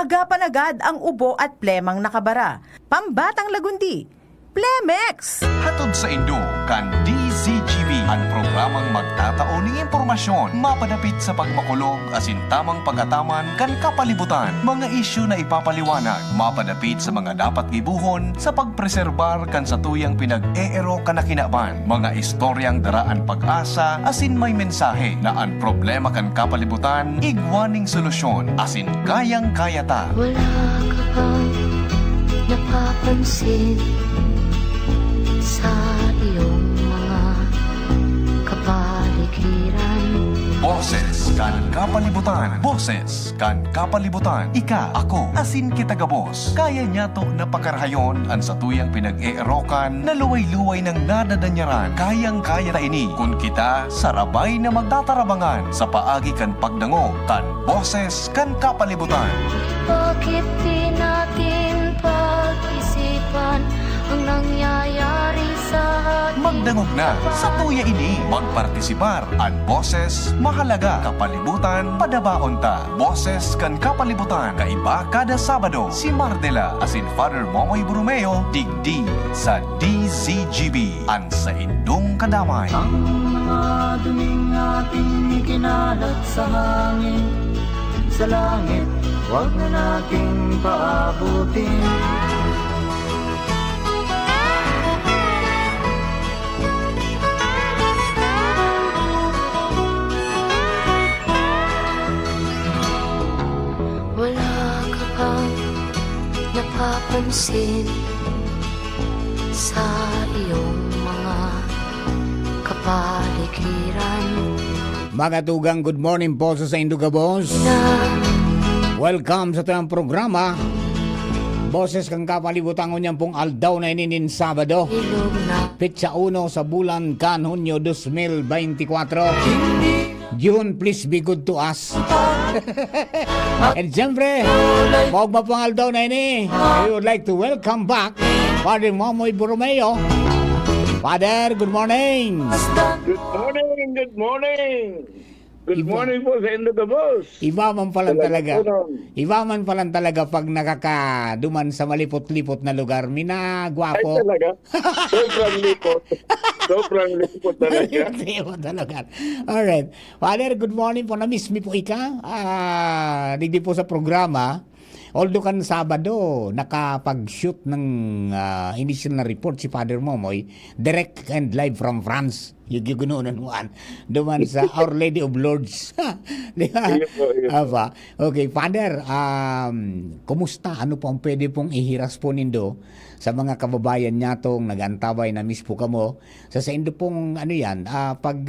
Agapan agad ang ubo at plemang nakabara. Pambatang Lagundi, Plemex! Hatod sa Indo, kan DZGB, ang programang magtataon ng impormasyon, mapadapit sa pagmakulog, asin tamang pagataman, kan kapalibutan, mga isyu na ipapaliwanag, mapadapit sa mga dapat gibuhon, sa pagpreserbar kan sa tuyang pinag-eero kanakinaban, mga istoryang daraan pag-asa, asin may mensahe na ang problema kan kapalibutan, igwaning solusyon, asin kayang-kaya ta. Wala ka bang napapansin sa iyong mga kapaligiran? Boses kan kapalibutan. Boses kan kapalibutan. Ika, ako, asin kita gabos. Kaya niya to na pakarhayon ang sa tuyang pinag-eerokan na luway-luway ng nadadanyaran. Kayang-kaya ta ini kung kita sarabay na magtatarabangan sa paagi kan pagdango kan boses kan kapalibutan. Bakit di natin pag-isipan ang nangyayari sa ating Magdangog na sa tuya ini. Magpartisipar ang boses, mahalaga, kapalibutan, padabaon ta. Boses kan kapalibutan, kaiba kada Sabado. Si Mardela asin Father Momoy Borromeo, digdi sa DZGB, ang sa indong kadamay. Ang mga duming ating ikinalat sa hangin, sa langit, huwag na nating paabutin. Wala ka bang napapansin sa iyong mga kapaligiran Mga tugang, good morning po sa Induga Boss. na Welcome sa itong programa. Boses kang kapalibutan ko niyan pong aldaw na ininin Sabado. ilog na Pitsa 1 sa bulan kan Hunyo 2024. June, please be good to us. And siyempre, huwag mo pang aldaw na ini. I would like to welcome back Father Momoy Borromeo. Father, good morning. Good morning, good morning. Good morning po sa Induga Boss. Iba man palang talaga. Talaga. Iba man palang talaga pag nakakaduman sa malipot-lipot na lugar. Ay Minagwapo. talaga. Sobrang lipot. Sobrang lipot talaga. Malipot na lugar. Alright. Father, good morning po. Na-miss me po ika. Digdi po sa programa. Although kan Sabado, nakapag-shoot ng initial na report si Father Momoy, direct and live from France. Yung ginunan mo duman sa Our Lady of Lords. Di ba? Iyo po, iyo po. Aba. Okay, Father, kumusta? Ano po ang pwede pong ihiras po nindo sa mga kababayan niya tong nagantabay na miss po kamo? Sa indo pong ano yan, pag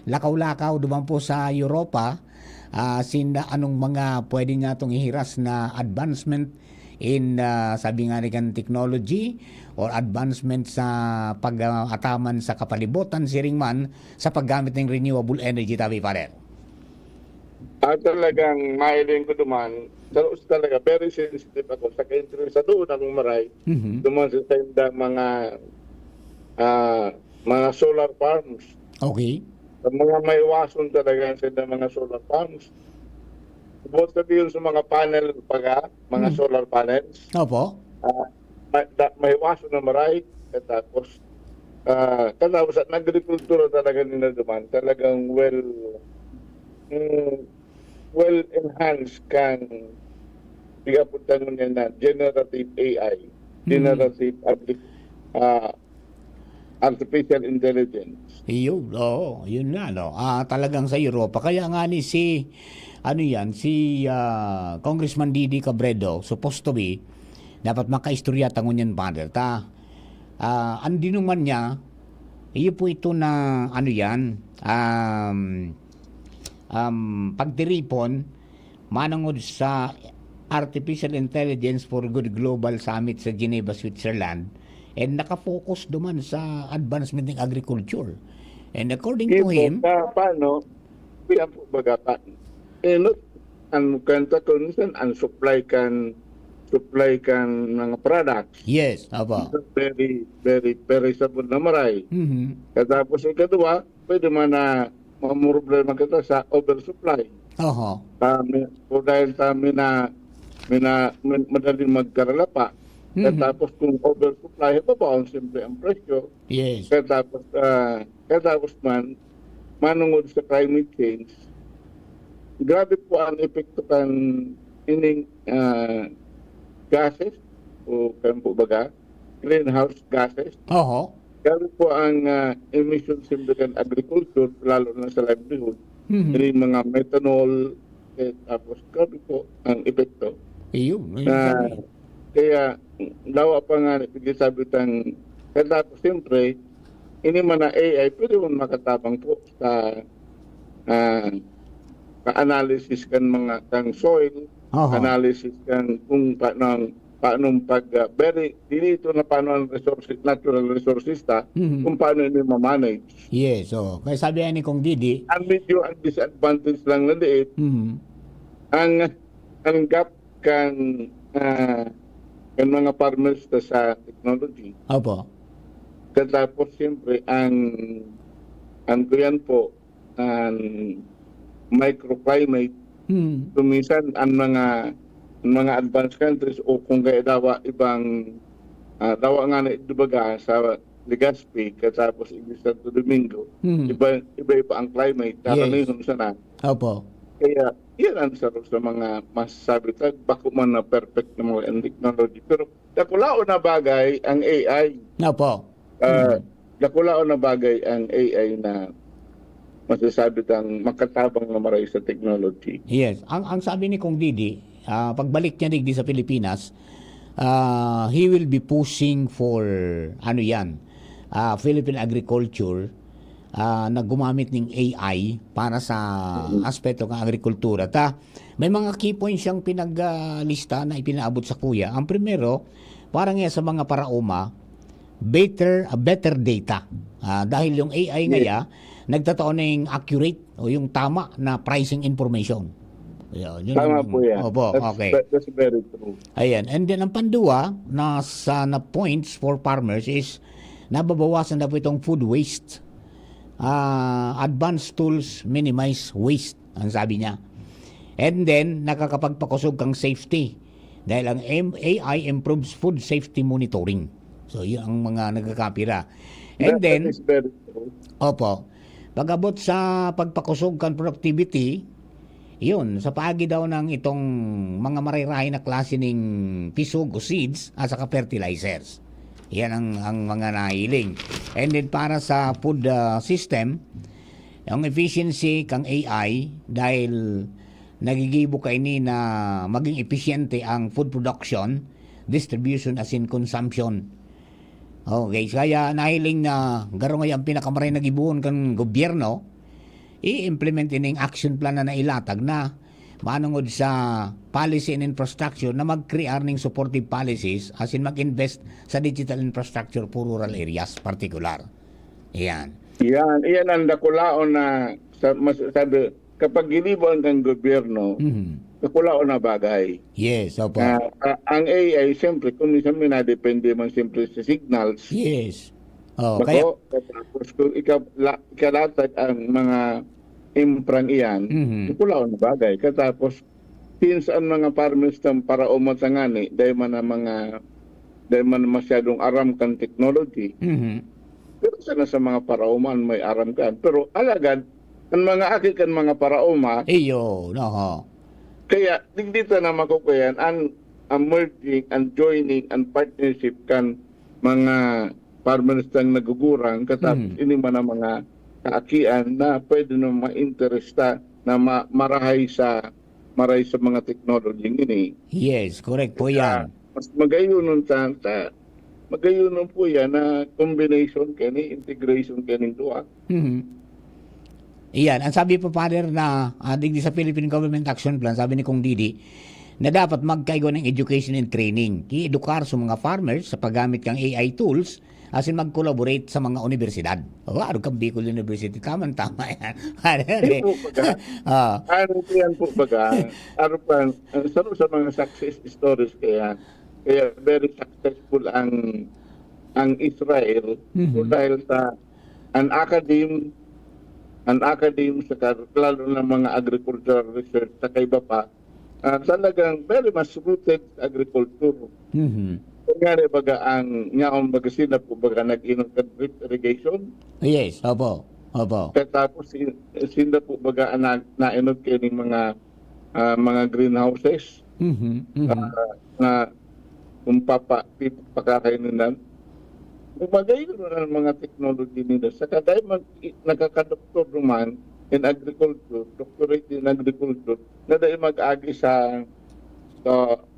lakaw-lakaw duman po sa Europa, anong mga pwede niya itong ihiras na advancement in sabi nga rin technology or advancement sa pag-ataman sa kapalibutan siring man sa paggamit ng renewable energy, tabi Father? At talagang mahiling ko duman. Talaga, very sensitive ako sa ka-interview sa doon ang maray. Duman sa tindang mga solar farms. Okay. Ang mga may wason talaga sa mga solar farms. Supposed sabihin sa mga panel mga solar panels. Opo. May wason na maray. Tapos, katapos at nag-agrikultura talaga nila duman. Talagang well enhanced kan bigapuntan niya na generative AI. Generative artificial intelligence. Yun na, no. Talagang sa Europa. Kaya nga ni si Congressman Didi Cabredo, supposed to be, dapat makaistorya tangon yan, Father. Andi naman niya, iyo po ito na, pagtiripon, manangod sa Artificial Intelligence for Good Global Summit sa Geneva, Switzerland. And nakafocus duman sa advancement ng agriculture. And according to him, paano, piyan po bagatan. Ang kanta ko nisan, ang supply kan mga products. yes, aba. Very, very perishable na maray. Katapos yung kedua, pwede man na mamroblema kita sa oversupply. Oho. Dahil kami na madaling magkaralapa. Kaya tapos kung oversupply, babaon siyempre ang presyo. Yes. Kaya tapos manungod sa climate change, grabe po ang epekto kan ining gases o kan po baga, greenhouse gases. Oho. Grabe po ang emissions in the agriculture, lalo na sa livelihood. Yung mga methanol, tapos grabe po ang epekto. Iyon. Kaya dawa pa nga sabi kaya tapos siyempre ini man na AI pwede mo makatabang po sa ka-analysis kan mga kang soil, Aha. analysis kan kung paano very dito na paano ang resources, natural resources kung paano ini ma-manage. Yes. So, kaya sabi ni Kong Didi, Ang medyo ang disadvantage lang na liit, ang gap kan mga farmers sa technology. opo. Katapos siyempre ang kuyan po ang microclimate, tumisan ang mga advanced countries o kung kaya dawa ibang dawa nga na idubaga sa Legazpi katapos Santo Domingo, iba ang climate karamihan sana. Opo. Kaya yan ang sarap sa mga masasabi tag bako man na perfect na mga technology. Pero dakulao na bagay ang AI. Opo. Dakulao na bagay ang AI na masasabi tang makatabang na maray sa technology. Yes. Ang sabi ni Kong Didi, pagbalik niya digdi sa Pilipinas, he will be pushing for Philippine agriculture na gumamit ng AI para sa aspeto ng agrikultura. May mga key points siyang pinaglista na ipinaabot sa kuya. Ang primero, parang sa mga paraoma, better data. Dahil yung AI nagtataon ng accurate o yung tama na pricing information. Yun Tama po yan. Opo, okay. That's very true. Ayan. And then ang pandua na points for farmers is nababawasan na po itong food waste. Advanced tools minimize waste, ang sabi niya. And then, nakakapagpakusog kang safety dahil ang AI improves food safety monitoring. So, yun ang mga nagkakapira. And then, That is very true. opo, pag-abot sa pagpakusog kang productivity, yun, sa paagi daw ng itong mga marirahi na klase ng pisog o seeds at saka fertilizers. Yan ang mga nahiling. And then para sa food system, ang efficiency kang AI dahil nagigibo kay ni na maging epesyente ang food production, distribution as in consumption. Okay, kaya nahiling na garo nga ang pinakamaray nagibuon kan gobyerno, i-implement ining action plan na nailatag na manungod sa policy and infrastructure na mag-create ng supportive policies as in mag-invest sa digital infrastructure for rural areas particular. Iyan. Iyan ang dakulaon na masasabi kapag ginibuan ng gobyerno, dakulaon na bagay. Yes, opo. Ang AI, siyempre, kung minsan minadepende man siyempre sa signals. Yes. Oh, kaya Tapos kung ikalatag ang mga imprang iyan, dakulaon na bagay. Katapos, since ang mga farmers ng para umatangani, dahil man masyadong aram kan technology, pero sana sa mga parauman may aram kan. Pero alagad, ang mga akikan mga parauma, iyo, no. kaya dito na makukuyan ang merging, ang joining, ang partnership kan mga farmers ng nagugurang katapos ini man ang mga kaakian na pwede na ma-interesta na marahay sa mga technology ini. Yes, correct po yan. Mas magayunon magayunon po yan na combination kani, integration kani duwa. Iyan, ang sabi pa Father na digdi sa Philippine Government Action Plan, sabi ni Kong Didi, na dapat magkaigo ng education and training. I-edukar sa mga farmers sa paggamit ng AI tools as in mag-collaborate sa mga universidad. Ano kang Bicol University? Tama yan. Ano yan po baga? Ano pa, sa mga success stories kaya very successful ang Israel dahil sa an academe sa lalo ng mga agricultural research sa iba pa talagang very much rooted sa agriculture. Mhm. Kunyari baga ang ngaong magasin na po baga nag-inom ka drip irrigation, Yes, opo. Opo. tapos sinda po baga nainom kayo ng mga greenhouses Mhm. Mhm. na kung pakakainan. Magayon na ng mga technology nila. Sa kagay nakakadoktor naman in agriculture, doctorate in agriculture, na dahil mag-agi sa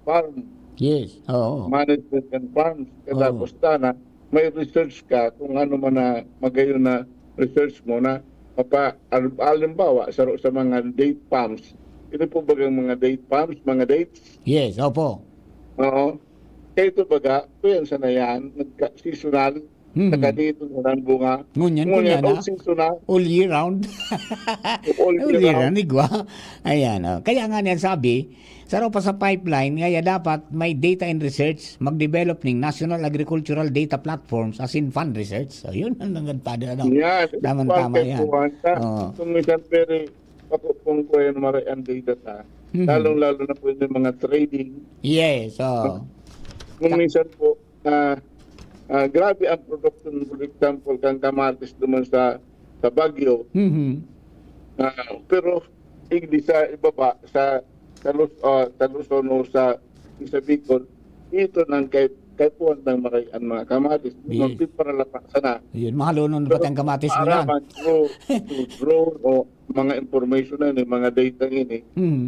farm, Yes. Oo. management and farms. Oo. Tapos na may research ka kung ano man na magayon na research mo na alimbawa sa mga date palms. Ito po bagang mga date palms, mga dates. Yes, opo. Oo. Kaya ito baga, yan sa na yan, seasonal, saka dito na lang bunga. Ngunyan, Ngunyan, kunyan, all seasonal, all year round. all All year year round. round, igwa. Ayan. Oh. Kaya nga niyan sabi, sa raw pa sa pipeline, kaya dapat may data and research, mag-develop ng National Agricultural Data Platforms as in fund research. So, yun ang nagpadala. Ano? Yan. Tama-tama yan. Oo. Kung minsan very pakupong ko yan ang data ta. Mhm. Lalong-lalo na po yung mga trading. Yes. Oh. Kung minsan po, grabe ang production, for example, kang kamatis naman sa Baguio. Mhm. Pero igdi sa ibaba, sa Luzon o sa Bicol, ito nang kay puwan ng mga kamatis. Yes. Magpit para lapak sana. Yun, mahalunon pa tayong kamatis mo yan. Araman through drone o mga information na yung mga data ini. Mhm.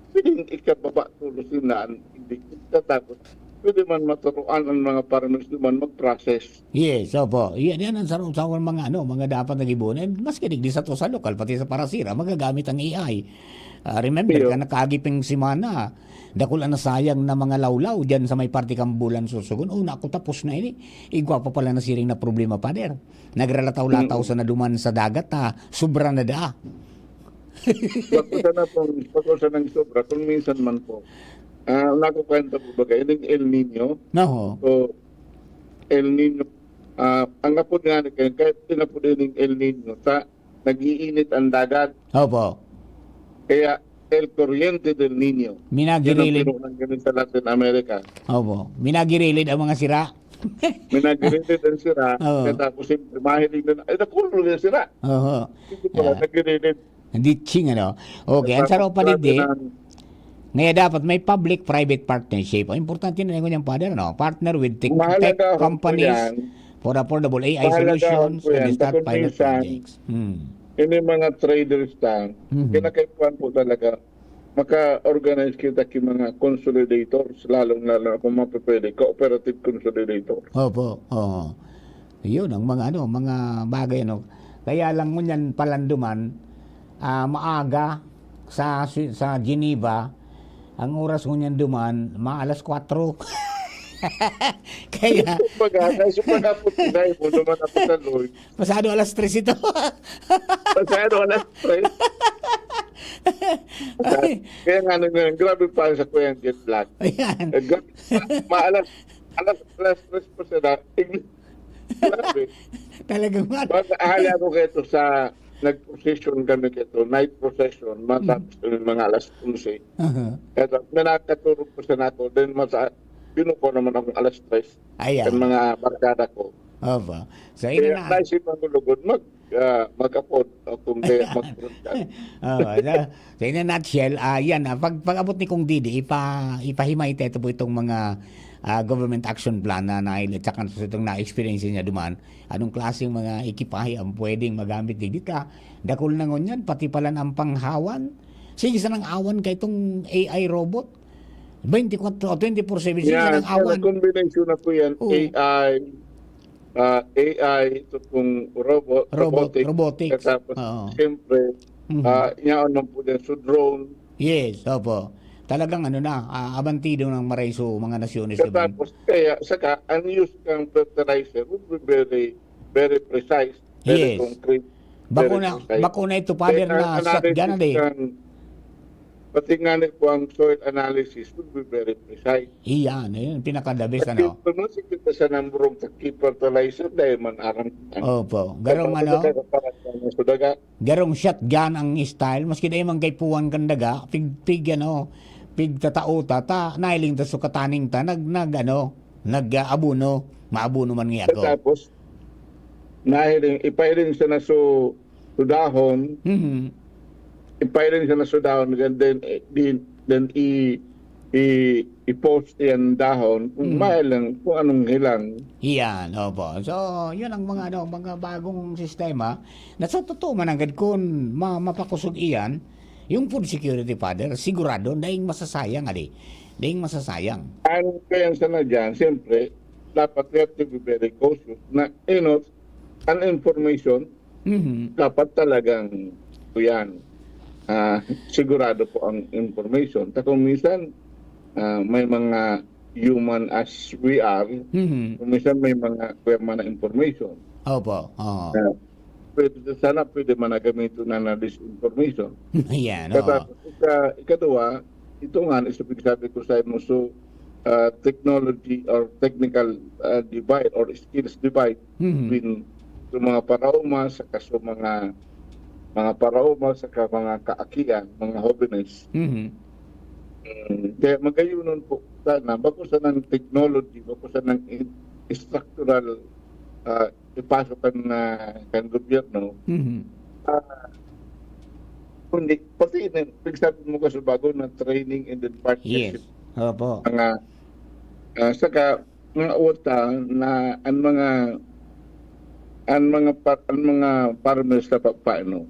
Pwedeng ikababa tulusin na hindi tapos pwede man maturuan ang mga farmers naman mag-process. Yes, opo. Yan ang sarong mga mga dapat nagibunan. Mas kinig di sa to sa lokal, pati sa parasira, magagamit ang AI. Remember, Iyo. ka nakagiping simana, dakul na sayang na mga lawlaw dyan sa may party kang bulan susugon. Oh, naku, tapos na ini. Igwa pa pala na siring na problema pa der. Nagralataw-lataw sa naduman sa dagat, sobra na da. Pagkusa ng sobra, kung minsan man po, nakukwenta po ba kayo ng El Nino? No. So, El Nino, ang napod nga na kayo, kahit tinapod din ng El Nino, nag-iinit ang dagat, Opo. kaya El Corriente del Nino. Yun ang Minagirilid. pinunan ganun sa Latin America. Opo. Minagirilid ang mga sira. May nag-iinit ang sira, Oo. kaya tapos mahilig na, ay napulo na sira. Oho. Hindi pala, nag-iinit. Hindi ching ano. Okay, ang sarap pa din. Ngayon dapat may public-private partnership. Ang importante na yung father, no? Partner with tech Mahalaga ho po companies yan. for affordable AI Mahalaga solutions ho po yan. and start Tapos pilot minsan, projects. Yun yung mga traders lang. Mhm. Kinakaipuan po talaga. Maka-organize kita ki mga consolidators, lalong-lalo kung mapapwede, cooperative consolidator. Opo. Oo. Yun ang mga bagay Kaya lang ngunyan palanduman maaga sa Geneva ang oras ngunyan duman maalas 4. Kaya Kasi pag-apot tinay mo naman ako sa Lloyd. masado alas 3 ito. Pasado alas 3. Kaya nga grabe pa sa kuyang jet lag. Ayan. Alas 3 pa sila. Grabe. Talagang Pag-ahala ko kayo sa nag-procession kami kayo, night procession, matapos mga alas 11. Kaya may nakatulog po sa nato, then pinuko naman akong alas 3 Ayan. ang mga barkada ko. Opo. So, Kaya ina na. naisip ang lugod, mag-upload kung kaya mag-broadcast. So, in a nutshell, yan, pag-abot ni Kong Didi, ipahimay ito po itong mga government action plan na tsaka itong na-experience niya duman. Anong klaseng mga ekipahe ang pwedeng magamit dito ka? Dakol na ngon yan, pati pala ang panghawan. Sige, sa nang awan kay itong AI robot. 24 o 24/7 sige sa nang awan. Combination na po yan, Oo. AI, ito pong Robotics. Tapos, Oo. siyempre, yaon lang po din, so drone. Yes, opo. Talagang abantido ng marayso mga nasyones naman. Tapos, kaya, saka, ang use kang fertilizer would be very, very precise, very Yes. concrete. very precise. Bakuna ito, Father, Kaya, na analysis sakyan na din. Pati nga po ang soil analysis will be very precise. Iyan, yun, pinakadabis, Pati ano? pumusik kita sa namurong sa key fertilizer dahil man arang Opo, garong ano, sudaga. garong shotgun ang style, maski na imang kaypuan kang daga, pig ano, pig tatauta, nailing ta sukataning ta, nag-abuno, maabuno man nga ako. Tapos, ipailing siya na sudahon, Mhm. ipailing siya na sudahon, then i-post yan dahon, kung mailang, kung anong hilang. Iyan, opo. So, yun ang mga bagong sistema na sa totoo man agad kung mapakusog iyan, yung food security, Father, sigurado, daing masasayang, daing masasayang. Ano kaya sana dyan, siyempre, dapat we have to be very cautious na, an information, Mhm. dapat talagang yan. Sigurado po ang information. Kung minsan, may mga human as we are, Mhm. kung minsan may mga kwema na information. Opo. Oo. Pwede man na gamitin na disinformation. Ayan, oo. Tapos, ikadua, ito nga, sabi ko sa inyo, technology or technical divide or skills divide Mhm. between sa mga parauma, saka sa mga parauma, saka mga kaakian, mga hobbinists. Mhm. Kaya magayunon po sana, bakusan ng technology, bakusan ng structural ipasukan na kan gobyerno, Mhm. kundi pati sabi mo kasi bago na training and then partnership. Yes. Opo. Mga saka mga uta na ang mga farmers na paano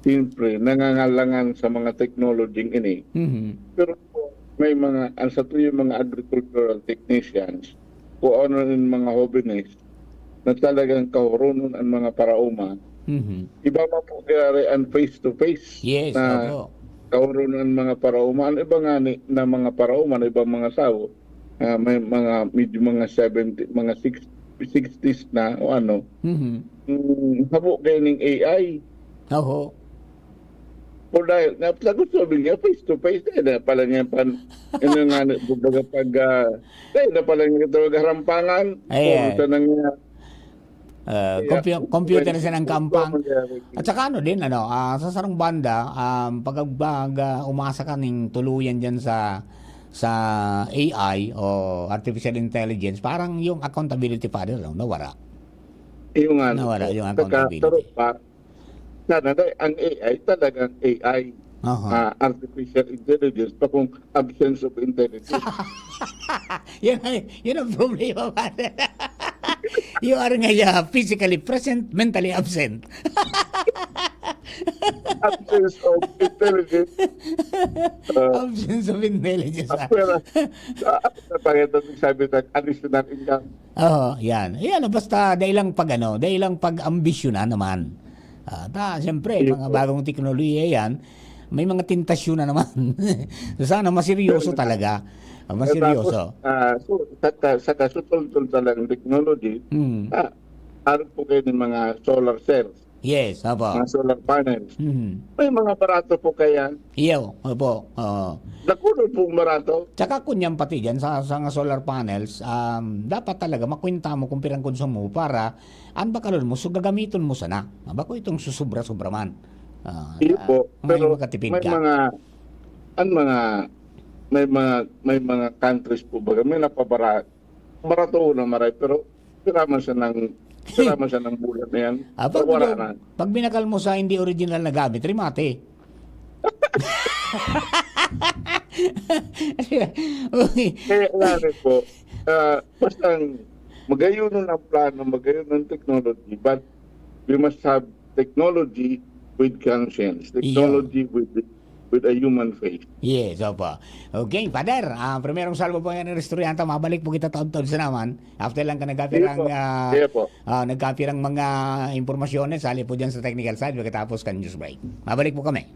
siyempre nangangalangan sa mga technology ini. Mhm. Pero may mga sa yung mga agricultural technicians o ano yung mga hobbyists na talagang kahurunon ang mga parauma. Mhm. Iba man po kaya ang face-to-face Yes, na opo. kahurunon ng mga parauma. Ang iba nga na mga parauma, na ibang mga sao, may mga medyo mga 70, mga 60s na o ano. Mhm. Habo kayo ng AI. Oho. O dahil, gusto niya face-to-face, na pala niya ano nga, kumbaga na pala niya ito harampangan. Ay. O sa niya. Computer sa ng kampang. At saka din, sa sarang banda, pag umasa ka ng tuluyan dyan sa AI o artificial intelligence, parang yung accountability, Father, nawara. Yung nga. Nawara yung accountability. Sana ang AI talagang AI. Artificial intelligence pa kung absence of intelligence. Yan ang problema, Father. You are nga physically present, mentally absent. Absence of intelligence. Absence of intelligence. Pero sa pangitan sabi ng additional income. Yan. Yan, basta dahilang pag-ambisyon na naman. Siyempre, mga bagong teknolohiya yan, may mga tentasyon na naman. Sana maseryoso talaga. Maseryoso. Sa kasutol talagang technology, harap po kayo ng mga solar cells, Yes, opo. mga solar panels. Mhm. May mga barato po kaya. Iyo, opo. Nakunod pong barato. Tsaka kunyang pati dyan sa nga solar panels, dapat talaga makwenta mo kung pirang konsumo para ang bakalon mo, so gagamiton mo sana. Bako itong susubra-subra man. Iyo po. Pero makatipid may ka. may mga countries po baga may napabara. Barato na maray pero kiraman siya ng bulan na yan. Pag binakal mo sa hindi original na gamit, rimate. Kaya nga rin po, basta magayunan ang plano, magayunan ang technology, but we must have technology with conscience, technology with a human face. Yes, opo. Okay, Father, primerong salvo po yan ng restauranta, mabalik po kita taon-taon sa naman. After lang ka nagkapirang mga impormasyones, sali po dyan sa technical side, pagkatapos kan news break. Mabalik po kami.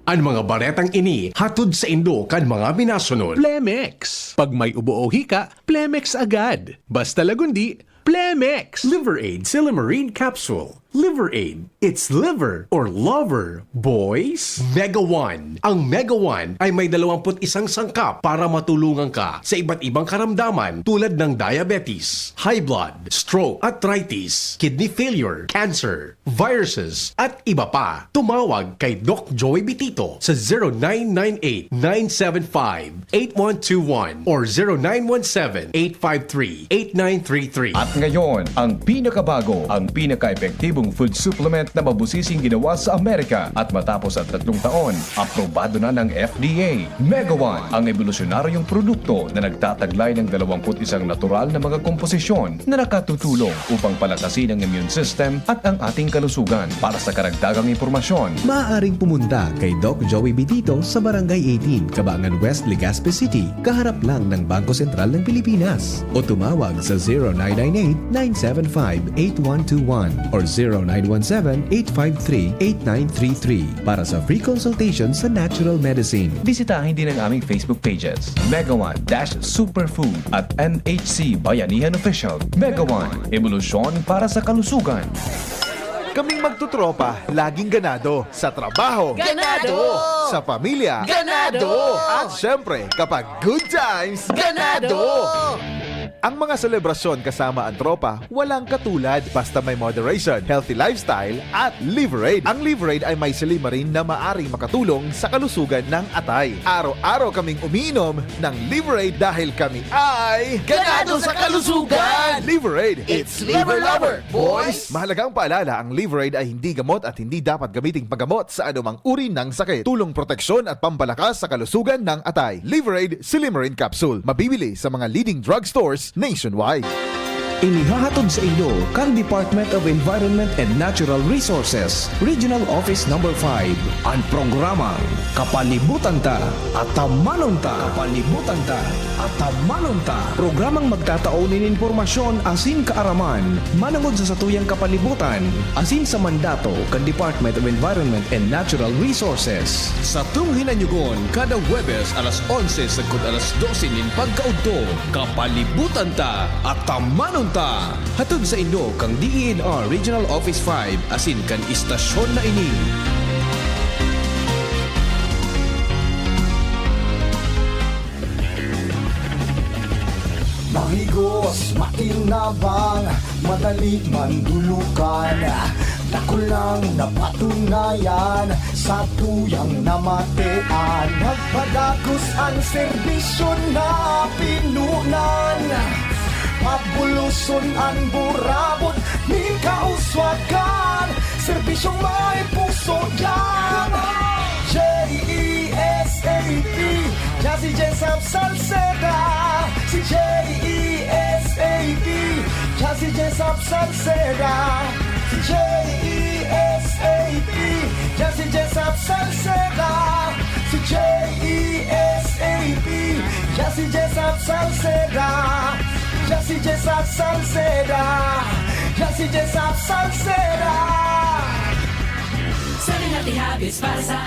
Ang mga baretang ini hatod sa Indo kan mga minasunod. Plemex. Pag may ubo o hika, Plemex agad. Basta lagundi, Plemex Liver Aid Silymarin Capsule. Liver Aid. It's liver or lover, boys. Mega One. Ang Mega One ay may 21 sangkap para matulungan ka sa iba't ibang karamdaman tulad ng diabetes, high blood, stroke, arthritis, kidney failure, cancer, viruses, at iba pa. Tumawag kay Doc Joey Bitito sa 0998-975-8121 or 0917-853-8933. At ngayon, ang pinakabago, ang pinaka-epektibong food supplement na mabusising ginawa sa Amerika at matapos ang 3 taon, aprobado na ng FDA. Mega One, ang evolusyonaryong produkto na nagtataglay ng 21 natural na mga komposisyon na nakatutulong upang palakasin ang immune system at ang ating kalusugan. Para sa karagdagang impormasyon, Maaaring pumunta kay Doc Joey Bitito sa Barangay 18, Cabangan West, Legazpi City, kaharap lang ng Bangko Sentral ng Pilipinas. O tumawag sa 0998-975-8121 or 0917-853-8933 para sa free consultation sa natural medicine. bisitahin din ang aming Facebook pages, Mega One-Superfood at NHC Bayanihan Official. Mega One, evolusyon para sa kalusugan. Kaming magtutropa, laging ganado. Sa trabaho, ganado. Sa pamilya, ganado. At syempre, kapag good times, ganado. Ang mga selebrasyon kasama ang tropa, walang katulad basta may moderation, healthy lifestyle at Liver Aid. Ang Liver Aid ay may silymarin na maaring makatulong sa kalusugan ng atay. Araw-araw kaming umiinom ng Liver Aid dahil kami ay ganado sa kalusugan! Liver Aid, it's liver lover, boys! Mahalagang paalala, ang Liver Aid ay hindi gamot at hindi dapat gamiting paggamot sa anumang uri ng sakit. Tulong proteksyon at pampalakas sa kalusugan ng atay. Liver Aid Silymarin Capsule. Mabibili sa mga leading drugstores nationwide. Inihahatod sa inyo kang Department of Environment and Natural Resources, Regional Office No. 5, ang programang Kapalibutan Ta at Tamanon Ta. Kapalibutan Ta at Tamanon Ta. Programang magtataon ng impormasyon asin kaaraman, manangod sa satuyang kapalibutan, asin sa mandato kang Department of Environment and Natural Resources. Sa tunghinanyugon, kada Huwebes alas 11 sagkod alas 12 nin pagkaudto, Kapalibutan Ta at Tamanon Ta. Hatod sa inyo kang DENR Regional Office 5 asin kan istasyon na ini. Mahigos, makinabang, madali mandulukan. Nakulang napatunayan sa tuyang namatean. Nagpadagos ang serbisyo na pinunan. Pabuluson ang burabot, ni kauswagan. Serbisyong may puso yan. J-E-S-A-P, Jazzy Jessup Salceda. Si J-E-S-A-P, Jazzy Jessup Salceda. Si J-E-S-A-P, Jazzy Jessup Salceda. Si J-E-S-A-P, Jazzy Jessup Salceda. Jazzy Jessup Salceda. Jazzy Jessup Salceda.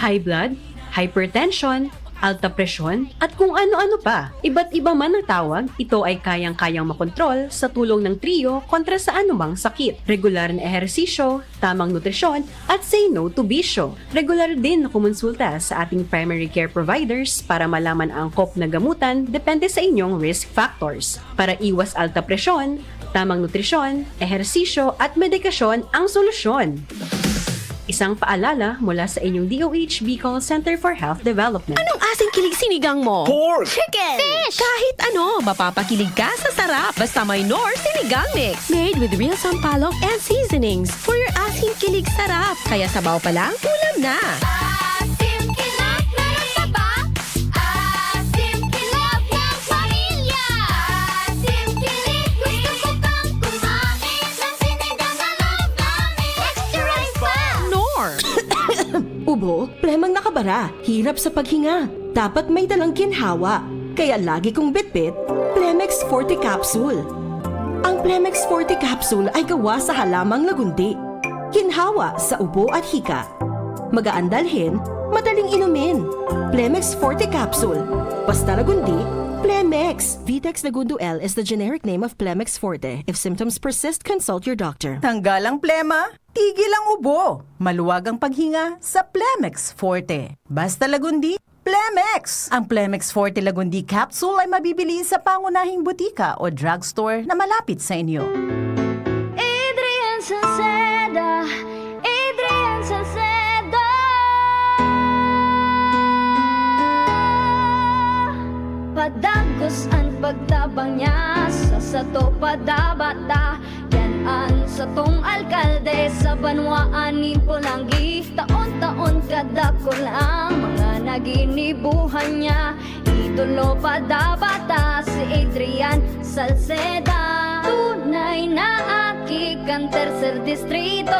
High blood, hypertension, alta presyon, at kung ano-ano pa. Iba't iba man ang tawag, ito ay kayang-kayang makontrol sa tulong ng trio kontra sa anumang sakit. Regular na ehersisyo, tamang nutrisyon, at say no to bisyo. Regular din na kumonsulta sa ating primary care providers para malaman ang angkop na gamutan depende sa inyong risk factors. Para iwas alta presyon, tamang nutrisyon, ehersisyo at medikasyon ang solusyon. Isang paalala mula sa inyong DOH Bicol Center for Health Development. Anong asing kilig sinigang mo? Pork! Chicken! Fish! Kahit ano, mapapakilig ka sa sarap. Basta may Knorr Sinigang Mix. Made with real sampalok and seasonings for your asing kilig sarap. Kaya sabaw pa lang, ulam na. Ubo, premang nakabara, hirap sa paghinga. Dapat may dalang ginhawa. Kaya lagi kong bitbit, Plemex Forte Capsule. Ang Plemex Forte Capsule ay gawa sa halamang lagundi. Ginhawa sa ubo at hika. Magaan dalhin, madaling inumin. Plemex Forte Capsule. Basta lagundi, Plemex. Vitex Segundo L is the generic name of Plemex Forte. If symptoms persist, consult your doctor. Tanggal ang plema, tigil ang ubo. Maluwag ang paghinga sa Plemex Forte. Basta Lagundi, Plemex! Ang Plemex Forte Lagundi capsule ay mabibili sa pangunahing butika o drugstore na malapit sa inyo. Adrian Salceda, Adrian Salceda. Padagos ang pagtabang niya sa sato padabata. Yan ang satong alkalde sa banwaan ni Pulangi. Taon-taon kadako lang mga naginibuhan niya. Idolo padabata si Adrian Salceda. Tunay na aki kang tercer distrito.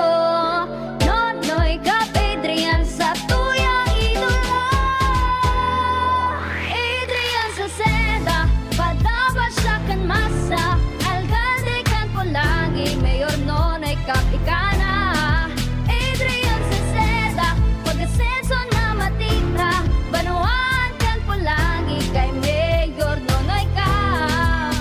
Nonoy kap Adrian sa tuyang idolo. Adrian Salceda, padaba siya kan masa. Alcalde kan Pulangi, mayor nonoy kap ikana. Adrian Salceda, pag-asenso na matita. Banuan kan Pulangi, kay mayor nonoy kap.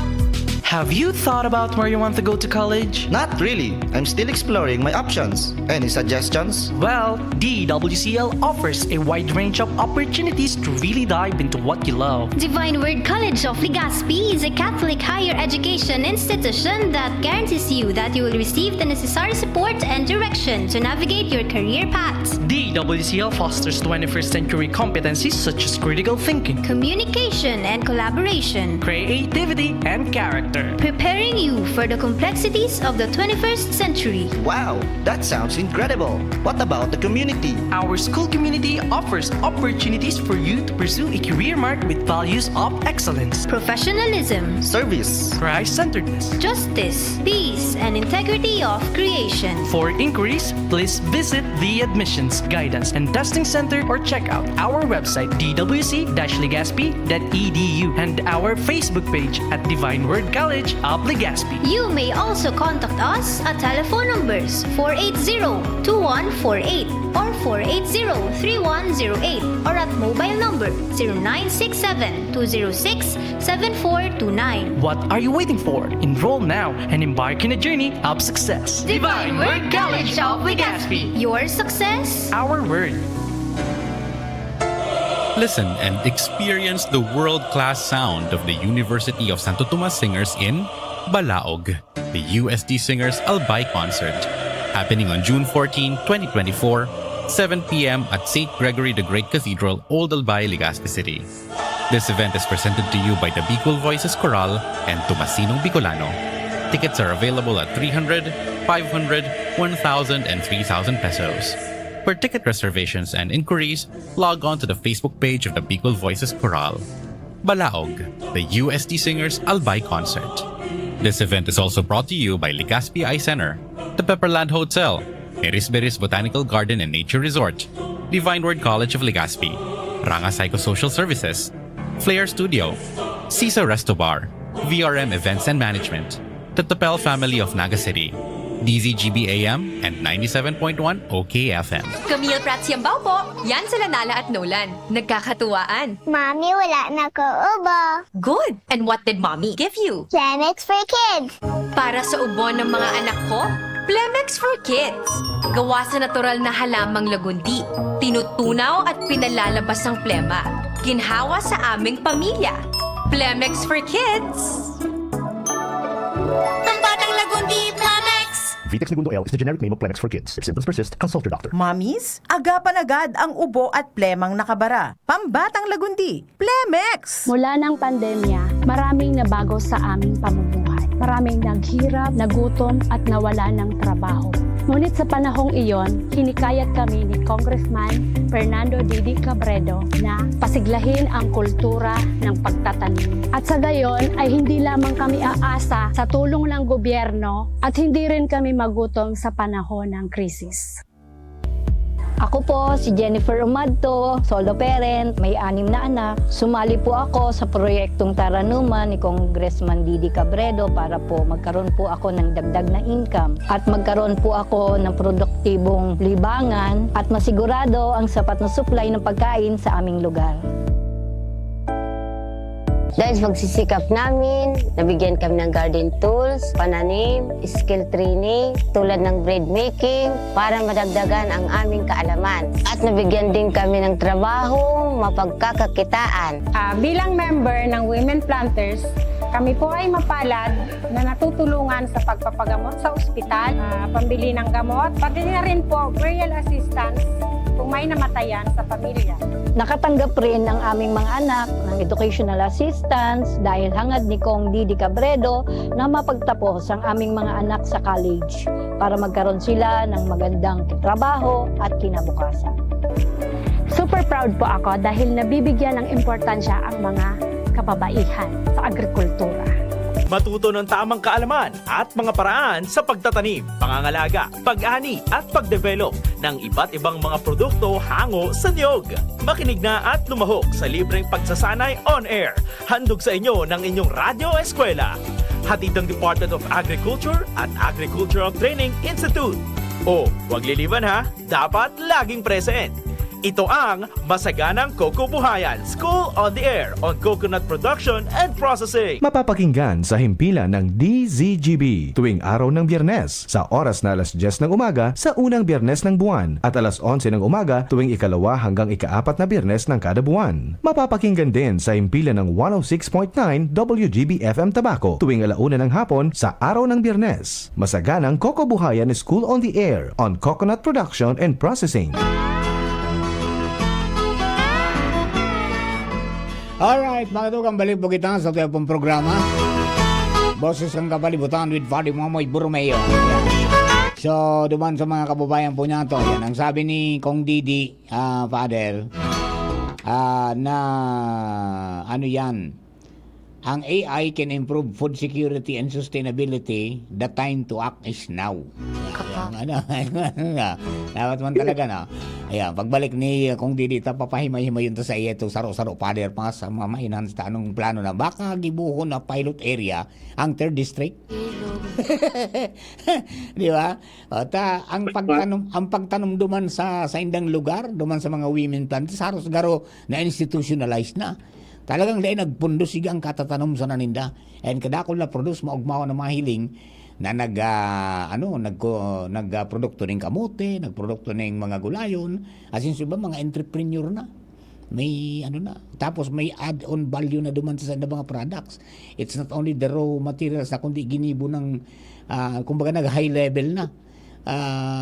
Have you thought about where you want to go to college? Not really. I'm still exploring my options. Any suggestions? Well, DWCL offers a wide range of opportunities to really dive into what you love. Divine Word College of Legazpi is a Catholic higher education institution that guarantees you that you will receive the necessary support and direction to navigate your career path. DWCL fosters 21st century competencies such as critical thinking, Communication and collaboration, creativity, and character. preparing you for the complexities of the 21st century. Wow, that sounds incredible. What about the community? Our school community offers opportunities for you to pursue a career marked with values of excellence, Professionalism, Service. Christ-centeredness. justice, peace, and integrity of creation. For inquiries, please visit the Admissions, Guidance, and Testing Center or check out our website dwc-legazpi.edu and our Facebook page at Divine Word College of Legazpi. You may also contact us at telephone numbers 480-2148 or 480-3108 or at mobile number 0967-206-7429. What are you waiting for? Enroll now and embark in a journey of success. Divine Word College of Legazpi. Your success, Our word. Listen and experience the world-class sound of the University of Santo Tomas Singers in Balaog, the UST Singers Albay Concert, happening on June 14, 2024, 7 p.m. at St. Gregory the Great Cathedral, Old Albay, Legazpi City. This event is presented to you by the Bicol Voices Choral and Tomasinong Bicolano. Tickets are available at 300, 500, 1,000, and 3,000 pesos. For ticket reservations and inquiries, log on to the Facebook page of the Bicol Voices Choral. Balaog, the UST Singers Albay Concert. This event is also brought to you by Legazpi Eye Center, the Pepperland Hotel, Erisberis Botanical Garden and Nature Resort, Divine Word College of Legazpi, Ranga Psychosocial Services, Flair Studio, Cisa Resto Bar, VRM Events and Management, the Tapel Family of Naga City, DZGB AM and 97.1 OKFM. Camille Prats Yambao po. Yan sila Nala at Nolan. Nagkakatuwaan. Mommy, wala na ko ubo. Good! And what did Mommy give you? Plemex for kids. Para sa ubo ng mga anak ko, Plemex for Kids. Gawa sa natural na halamang lagundi. Tinutunaw at pinalalabas ang plema. Ginhawa sa aming pamilya. Plemex for Kids. Ang batang lagundi, Plemex! Vitex Segundo L is the generic name of Plemex for kids. If symptoms persist, consult your doctor. Mamis, agapan agad ang ubo at plemang nakabara. Pambatang Lagundi, Plemex! Mula ng pandemya, maraming nabago sa aming pamumuhay. Maraming naghirap, nagutom at nawala ng trabaho. Ngunit sa panahong iyon, hinikayat kami ni Congressman Fernando Didi Cabredo na pasiglahin ang kultura ng pagtatanim. At sa gayon ay hindi lamang kami aasa sa tulong ng gobyerno at hindi rin kami magutom sa panahon ng krisis. Ako po si Jennifer Umadto, solo parent, may 6 na anak. Sumali po ako sa proyektong Taranuman ni Congressman Didi Cabredo para po magkaroon po ako ng dagdag na income at magkaroon po ako ng produktibong libangan at masigurado ang sapat na supply ng pagkain sa aming lugar. Dahil sa pagsisikap namin, nabigyan kami ng garden tools, pananim, skill training, tulad ng bread making, para madagdagan ang aming kaalaman. At nabigyan din kami ng trabaho, mapagkakakitaan. Bilang member ng Women Planters, kami po ay mapalad na natutulungan sa pagpapagamot sa ospital, pambili ng gamot, pati na rin po burial assistance kung may namatayan sa pamilya. Nakatanggap rin ng aming mga anak ng educational assistance dahil hangad ni Kong Didi Cabredo na mapagtapos ang aming mga anak sa college para magkaroon sila ng magandang trabaho at kinabukasan. Super proud po ako dahil nabibigyan ng importansya ang mga kababaihan sa agrikultura. Matuto ng tamang kaalaman at mga paraan sa pagtatanim, pangangalaga, pag-ani at pag-develop ng iba't ibang mga produkto hango sa niyog. Makinig na at lumahok sa libreng pagsasanay on-air. Handog sa inyo ng inyong Radyo Eskwela. Hatid ng Department of Agriculture at Agricultural Training Institute. O, huwag liliban ha, dapat laging present. Ito ang Masaganang Coco Buhayan, School on the Air on Coconut Production and Processing. Mapapakinggan sa himpilan ng DZGB tuwing araw ng Biyernes sa oras na alas 10 ng umaga sa unang Biyernes ng buwan at alas 11 ng umaga tuwing ikalawa hanggang ikaapat na Biyernes ng kada buwan. Mapapakinggan din sa himpilan ng 106.9 WGB FM Tabaco tuwing alauna ng hapon sa araw ng Biyernes. Masaganang Coco Buhayan School on the Air on Coconut Production and Processing. Alright, mga tugang balik po kita sa tayo pong programa. Boses ang kapalibutan with Fadi Mamoy Burmeo. So, duman sa mga kababayan po niya to. Yan, ang sabi ni Kong Didi, Father, na ano yan, ang AI can improve food security and sustainability. The time to act is now. Dapat man talaga na. Ayan, pagbalik ni Kong Didi, papahimay-himay yun to sa iya, itong saro-saro Father pa sa mga mainans ta anong plano na baka gibuhon na pilot area ang 3rd district. Di ba? Ang pagtanom duman sa indang lugar, duman sa mga women plant, saros garo na institutionalized na. Talagang dahil nagpundo siya ang katatanom sa naninda. And kadakol na produce, maugmawa na mga hiling na nagprodukto ng kamote, nagprodukto ng mga gulayon, as in ba mga entrepreneur na. May tapos may add-on value na duman sa mga products. It's not only the raw materials na kundi ginibo ng kumbaga nag-high level na.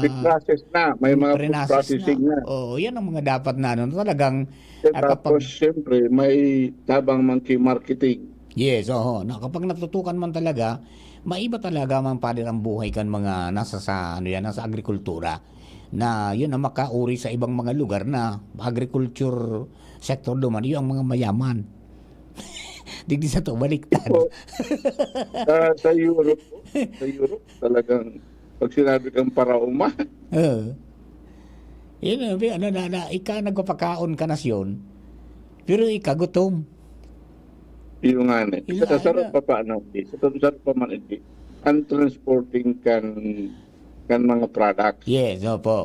Process na, may mga food processing na. Yan ang mga dapat na talagang tapos siyempre may tabang monkey marketing. Yes, na kapag natutukan man talaga, maiba talaga man Father ang buhay kan mga nasa agrikultura na yun ang makauri sa ibang mga lugar na agriculture sector duman yun ang mga mayaman. Digdi sa to baliktad. Sa Europe talagang pag sinabi kang parauma. Yun, ika nagpapakaon ka nasyon, pero ika gutom. Yung nga na. Sa sarap pa paano, sa sarap pa man iti, ang transporting kan mga products. Yes, opo.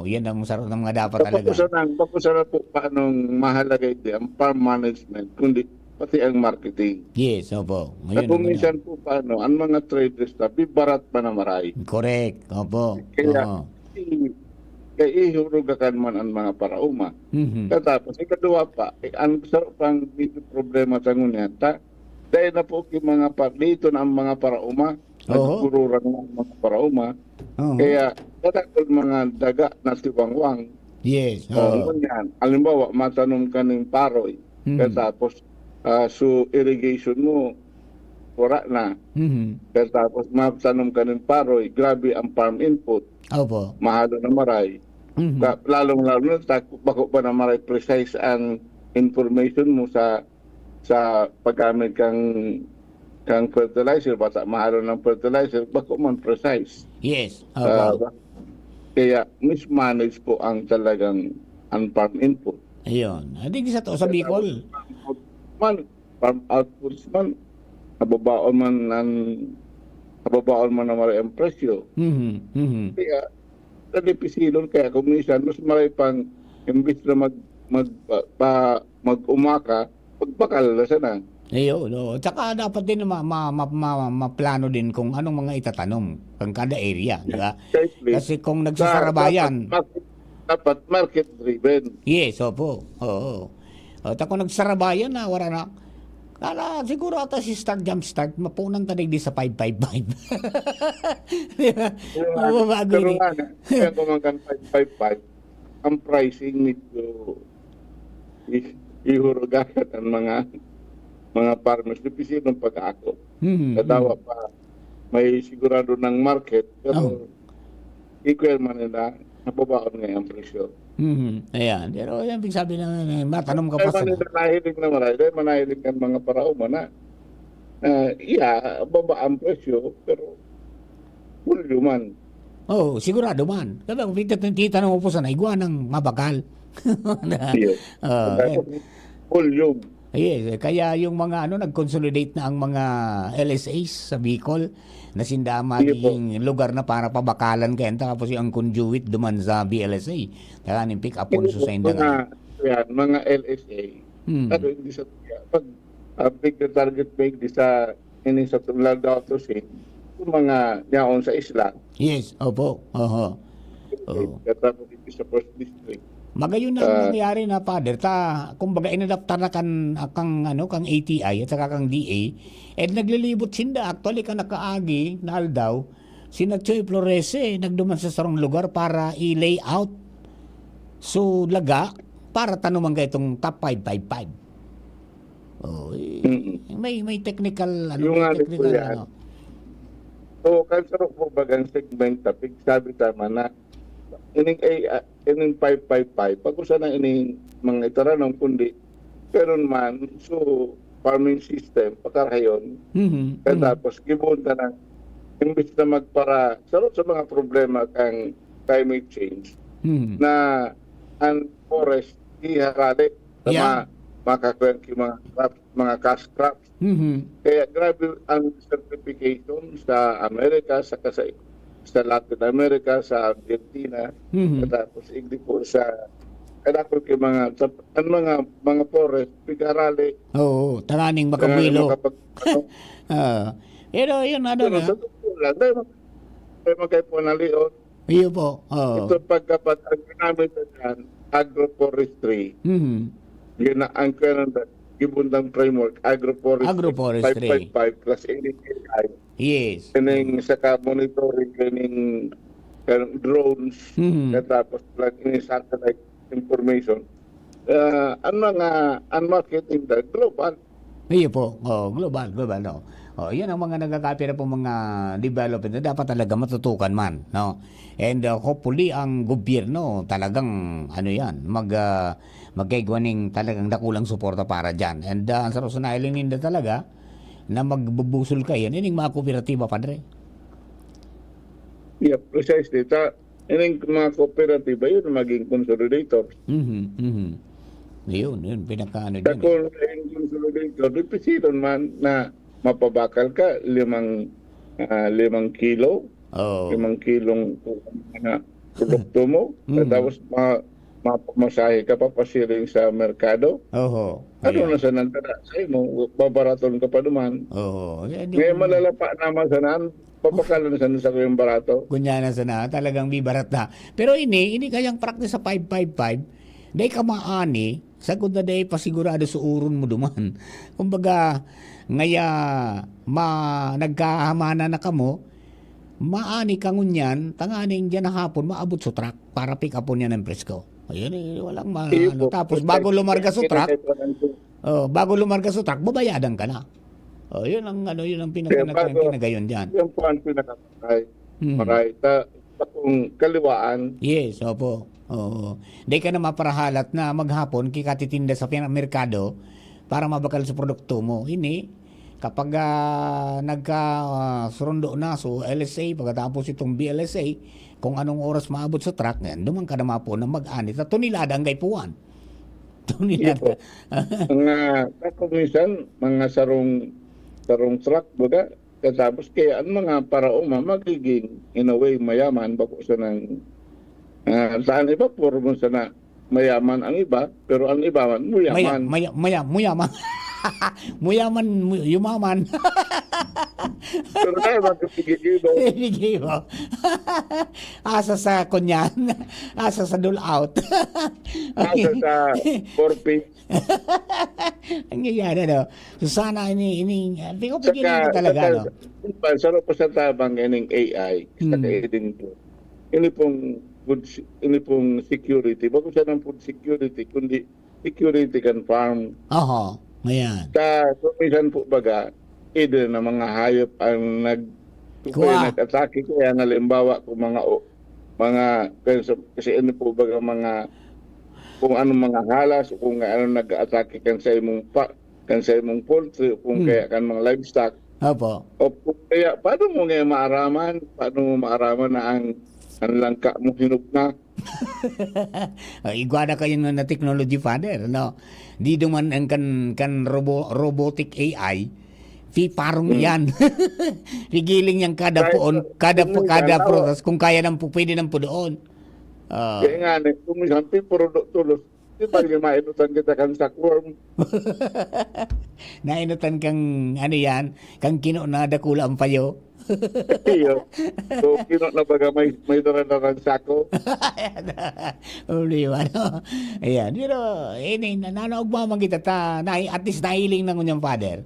Yan ang sarap ng mga dapat talaga. Pagkusarap po paano mahalaga iti, ang farm management, kundi pati ang marketing. Yes, opo. At minsan po paano, ang mga traders na bibarat pa na maray. Correct, opo. Kaya ihurugakan man ang mga parauma. Tapos, ikadua pa, ang sarap pang problema sa ngunyan, dahil na po mga dito na ang mga parauma, nagkururang ng mga parauma, kaya datakol mga daga na siwangwang. Yes. Ngunyan, alimbawa, matanong ka ng paroy, tapos, so irrigation mo, wala na. Tapos, matanong ka ng paroy, grabe ang farm input. Opo. Mahalo na maray. Lalong-lalo na bako pa na maray precise ang information mo sa paggamit kang fertilizer, basta mahalo ng fertilizer, bako man precise. Yes. Kaya mismanage po ang talagang farm input. Ayun. Hindi sa to sa Bicol. Farm outputs man, nababaon man na maray ang presyo. Kaya nalipisilon kaya kung minsan mas maray pang imbis na mag-umaka, magbakal na sana. Ayun, no. Tsaka dapat din maplano din kung anong mga itatanom pang kada area, di ba? Kasi kung nagsasarabayan, dapat market-driven. yes, opo. Oo. At kung nagsarabayan na, wala na. Kala, siguro ata si jump start, mapunan tanig di sa 555. Di ba? Mababago Pero ni. kaya kumakan 555, ang pricing medyo ihurugahan ang mga farmers. Dipisi ng pag-ako. Kadawa pa, may sigurado ng market, pero equal man nila, nababaon ngayon ang presyo. Ayan. Pero yan, big sabi na, matanong ka pa sa... Nahilig na marami. Dahil manahilig ang mga parauma na baba ang presyo, pero pulyo man. Oh, sigurado man. Kasi kung titanong mo po sa naigwa ng mabakal. Pulyo. Yes, kaya yung mga nag-consolidate na ang mga LSAs sa Bicol na sindama magiging lugar na para pabakalan kayo tapos yung conduit duman sa BLSA. Kaya ning pick up sa inda mga LSA. Pero hindi sa pag big the target big di sa ini sa tulad daw to say mga yaon sa isla. Yes, opo. Katapos dito sa first district. Magayon na nangyari na, Father, kumbaga inadapta na kang ATI at saka kang DA, naglilibot sinda, actually ka nakaagi, na aldaw, sina Choy Florese, nagduman sa sarong lugar para i-layout. So, laga, para tanuman ka itong top 555. Oh, may technical, So, kansarok po bagang segment topic, sabi tama na, ining 555 pag usa na ining mga itaranong kundi pero man so farming system pakarayon tapos gibunta na imbis na magpara sarot sa mga problema kang climate change na ang forest iharade sa makakuha mga cash crops kaya grabe ang certification sa Amerika sa Latin America, sa Argentina, tapos igdi po sa kadako kay mga forest pigarali. Oo, taraning makabilo. Pero yun na. May magkay po naliot. Iyo po. Ito pagkapat ang ginamit na agroforestry. Yun na ang gibundang framework, agroforestry. 555 plus ADI. Yes. Kaning sa monitoring, kaning drones, tapos lang ini satellite information. Ang marketing global. Iyo po. Global, no. Yan ang mga nagkakapira po mga development na dapat talaga matutukan man, no. And hopefully ang gobyerno talagang magkaigwaning talagang dakulang suporta para diyan. And ang sarusunailin ninda talaga na magbubusol kayo ining mga kooperatiba, Padre. Yeah, precisely. Ining mga kooperatiba yun maging consolidators. Yun pinakaano din. Kung consolidator, repression man na mapabakal ka 5 kilo, 5 kilong produkto mo, tapos mapamasahe ka pa pasiring sa merkado. Na sa nantada? Sa'yo mo, babaraton ka pa duman. Ngayon malalapa naman sa naan, papakalan sa kayong barato. Kunya na sana, talagang bibarat na. Pero ini kayang practice sa 555, dahil ka maani, sagod na dahil pasigurado sa uron mo duman. Kumbaga, ngaya nagkahamana na kamo, maani ka ngunyan, tanganing dyan na hapon, maabot sa truck para pick upon yan ng presko. Ayun walang tapos bago lumarga sa truck, babayadan ka na. Yun ang pinagayon diyan. Yung po ang pinakapatay. Maray kung kaliwaan. Yes, opo. Di ka na maparahalat na maghapon kikatitinda sa merkado para mabakal sa produkto mo. Ini kapag nagka-surundo na so LSA pagkatapos itong BLSA kung anong oras maabot sa truck ngayon, dumang ka naman po na mag-anit at tunilada ang gaypuan. Tunilada. Minsan, mga sarong truck, baga, katapos kaya ang mga paraoma magiging in a way mayaman bako sa ng saan iba puro mo sa na mayaman ang iba pero ang iba man muyaman. Muyaman. Yumaman. Pero tayo magkapigil mo. Bigay mo. Asa sa kunyan. Asa sa dole out. Asa sa forfeit. Ang nangyayari, no? So sana pigilin ko talaga, no? Sarap pa sa tabang ining AI sa kaedin po. Ini pong security. Bago siya ng food security, kundi security kan farm. Oho, ayan. Sa kumisan po baga, either na mga hayop ang nag-atake, kaya nga limbawa kung mga kasi ano po baga mga kung anong mga halas o kung ano nag-atake kan sa imong poultry o kung kaya kan mga livestock. Opo. O kaya paano mo nga maaraman na ang langka mo hinug na. Igwada kayo na technology, Father, no? Di duman ang kan robotic AI, parang yan. Pigiling yang kada process, kung kaya nang pwede nang po doon. Kaya nga, kung minsan, puro tulos, di ba mainutan kita kan sakworm? Nainutan kang, kang kino na dakula ang payo. Iyo. So, kino na baga may daran sako. Uliwa, no? Ayan. Pero, nanaugmamang kita at least nahiling ng unyang Father.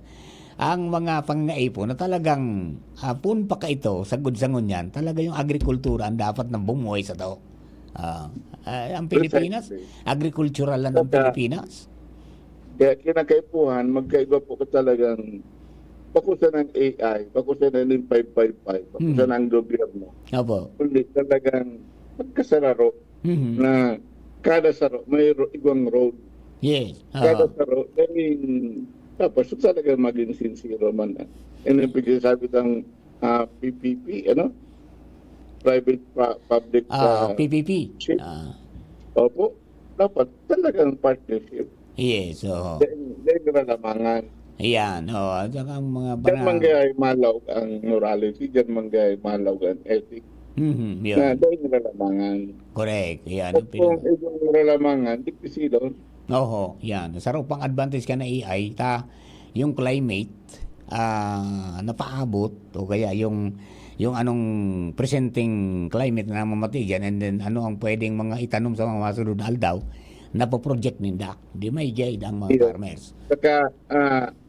Ang mga pangaipo na talagang pun pa ka ito sa gudsangon yan, talaga yung agrikultura ang dapat nang bumuhay sa to. Ang Pilipinas, agricultural lang ang Pilipinas. Kaya kinakaipuhan, magkaiba po ka talagang bakusan ng AI, bakusan ng 555, bakusan ng gobyerno. Opo. Kundi talagang magkasararo na kada saro may ibang road. Yes. Kada saro, tapos talaga maging sincere man. And then sabi ng PPP, private public PPP. Opo, dapat talagang partnership. Yes. Dahil nalamangan. Ayan, at ang mga Diyan manggay malaw ang morality, diyan manggay malaw ang ethics. Na dahil nalalamangan. Correct. Ayan. Kung ibang nalalamangan, di pisilon. Oho, yan. Sarap pang advantage ka na AI, yung climate, napaabot, o kaya yung anong presenting climate na namamatay dyan, and then ano ang pwedeng mga itanom sa mga masunod na aldaw, napaproject nindak. Di may guide ang mga farmers. Saka,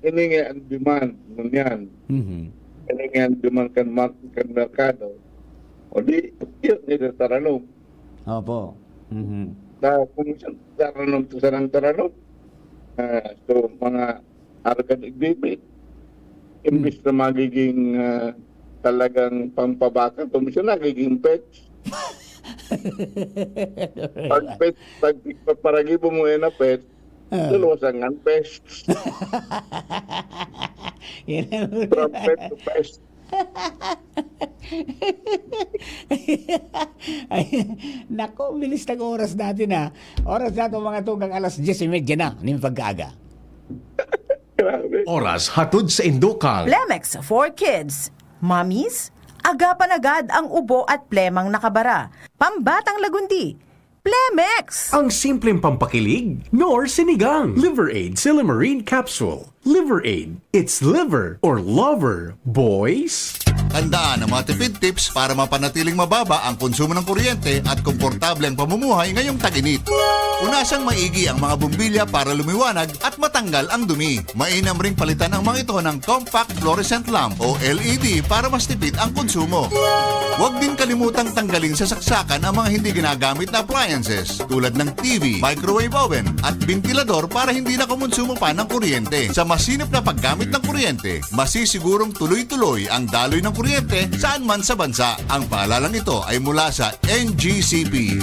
ini nga ang demand nun yan. Ini nga ang demand kan merkado. O di, yun nila taranong. Opo. Kung taranong to sarang taranong, so mga argan exhibit, imbis na magiging talagang pampabaka, tumisyon nagiging pets. Pag paragibo mo na pet, luluwasan nga pests. From pet to pest. Nako, bilis ng oras natin ha. Oras natin mga tugang alas 10:30 na, ng pagkaaga. Oras hatod sa Indokang. Plemex for Kids. Mommies, agapan agad ang ubo at plemang nakabara. Pambatang lagundi. Plemex! Ang simpleng pampakilig, nor sinigang. Liver Aid Silimarine Capsule. Liver Aid. It's liver or lover, boys. Tandaan ang mga tipid tips para mapanatiling mababa ang konsumo ng kuryente at komportable ang pamumuhay ngayong tag-init. Unasang maigi ang mga bumbilya para lumiwanag at matanggal ang dumi. Mainam ring palitan ang mga ito ng compact fluorescent lamp o LED para mas tipid ang konsumo. Huwag din kalimutang tanggalin sa saksakan ang mga hindi ginagamit na appliances tulad ng TV, microwave oven at ventilador para hindi na kumonsumo pa ng kuryente. Sa masinop na paggamit ng kuryente, masisigurong tuloy-tuloy ang daloy ng kuryente saan man sa bansa. Ang paalalang ito ay mula sa NGCP.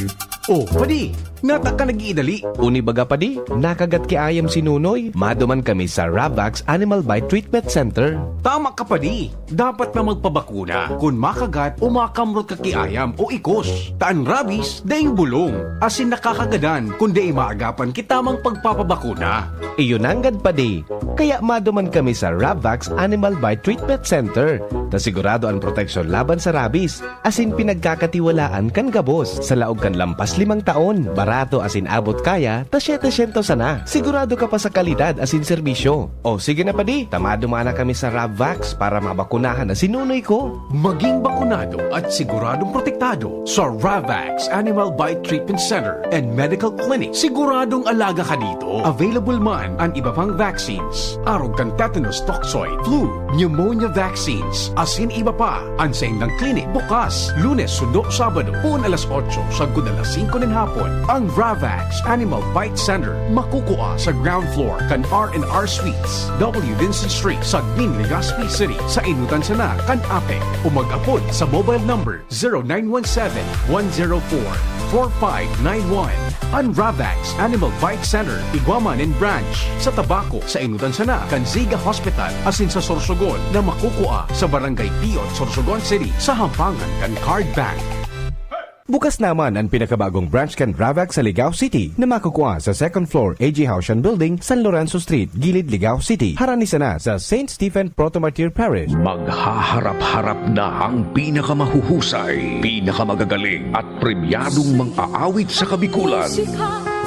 Oh, padi, nata ka nag-iidali. Unibaga padi, nakagat ki ayam si Nunoy. Maduman kami sa Ravax Animal Bite Treatment Center. Tama ka padi, dapat na magpabakuna. Kung makagat o makamrot ka kiayam o ikos. Taan rabies, daing bulong. Asin nakakagadan, kundi maagapan kitamang pagpapabakuna. Iyon anggad padi. Kaya maduman kami sa Ravax Animal Bite Treatment Center. Tasigurado ang proteksyon laban sa rabies. Asin pinagkakatiwalaan kan gabos sa laog kan lampas Tapos 5 taon. Barato as in abot kaya, ta 700 sana. Sigurado ka pa sa kalidad as in serbisyo. O sige na padi, tamado mana kami sa Ravvax para mabakunahan na sinunoy ko. Maging bakunado at siguradong protektado sa Ravax Animal Bite Treatment Center and Medical Clinic. Siguradong alaga ka dito. Available man ang iba pang vaccines. Arog kang tetanus toxoid, flu, pneumonia vaccines. Asin iba pa. Ang sa indang clinic bukas. Lunes, Sundo, Sabado. Puon alas 8, sagod alas 5 ng hapon. Ang Ravax Animal Bite Center. Makukuha sa ground floor kan R&R Suites. W. Vincent Street, Sagmin, Legazpi City. Sa inutan sana kan APEC. Umag-apod sa mobile number 0917-104-4591. Ang Ravax Animal Bite Center, Iguaman and Branch. Sa Tabaco, sa inutan sana kan Ziga Hospital. Asin sa Sorsogon na makukuha sa Barangay Piot, Sorsogon City. Sa Hampangan kan Card Bank. Bukas naman ang pinakabagong branch kan Ravax sa Ligao City na makukuha sa 2nd floor AG Haushan Building, San Lorenzo Street, Gilid, Ligao City. Haranisa na sa St. Stephen Protomartyr Parish. Maghaharap-harap na ang pinakamahusay, pinakamagagaling at premyadong mang-aawit sa kabikulan.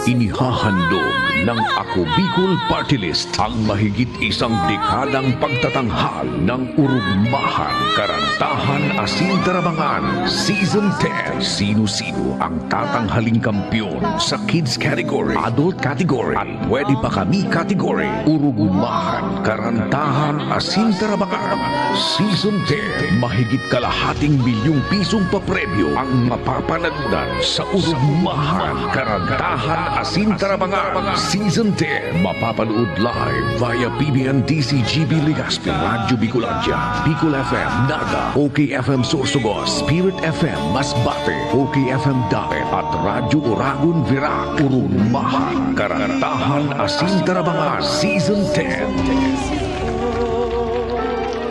Inihahandog ng Ako Bicol Party List ang mahigit 1 dekadang pagtatanghal ng urugmahan, karantahan, asin tarabangan. Season 10. Sino-sino ang tatanghaling kampyon sa kids category, adult category, at pwede pa kami category. Urugmahan, karantahan, asin tarabangan. Season 10. Mahigit kalahating milyong pisong papremyo ang mapapanalunan sa urugmahan, karantahan, asin tarabangan. Season 10. Mapapanood live via PBN DCGB Legazpi, Radyo Bicolandia, Bicol FM, Naga, OKFM Sorsogon, Spirit FM Masbate, OKFM Daet at Radyo Uragon Virac. Urugmahan, karantahan, asin tarabangan. Season 10.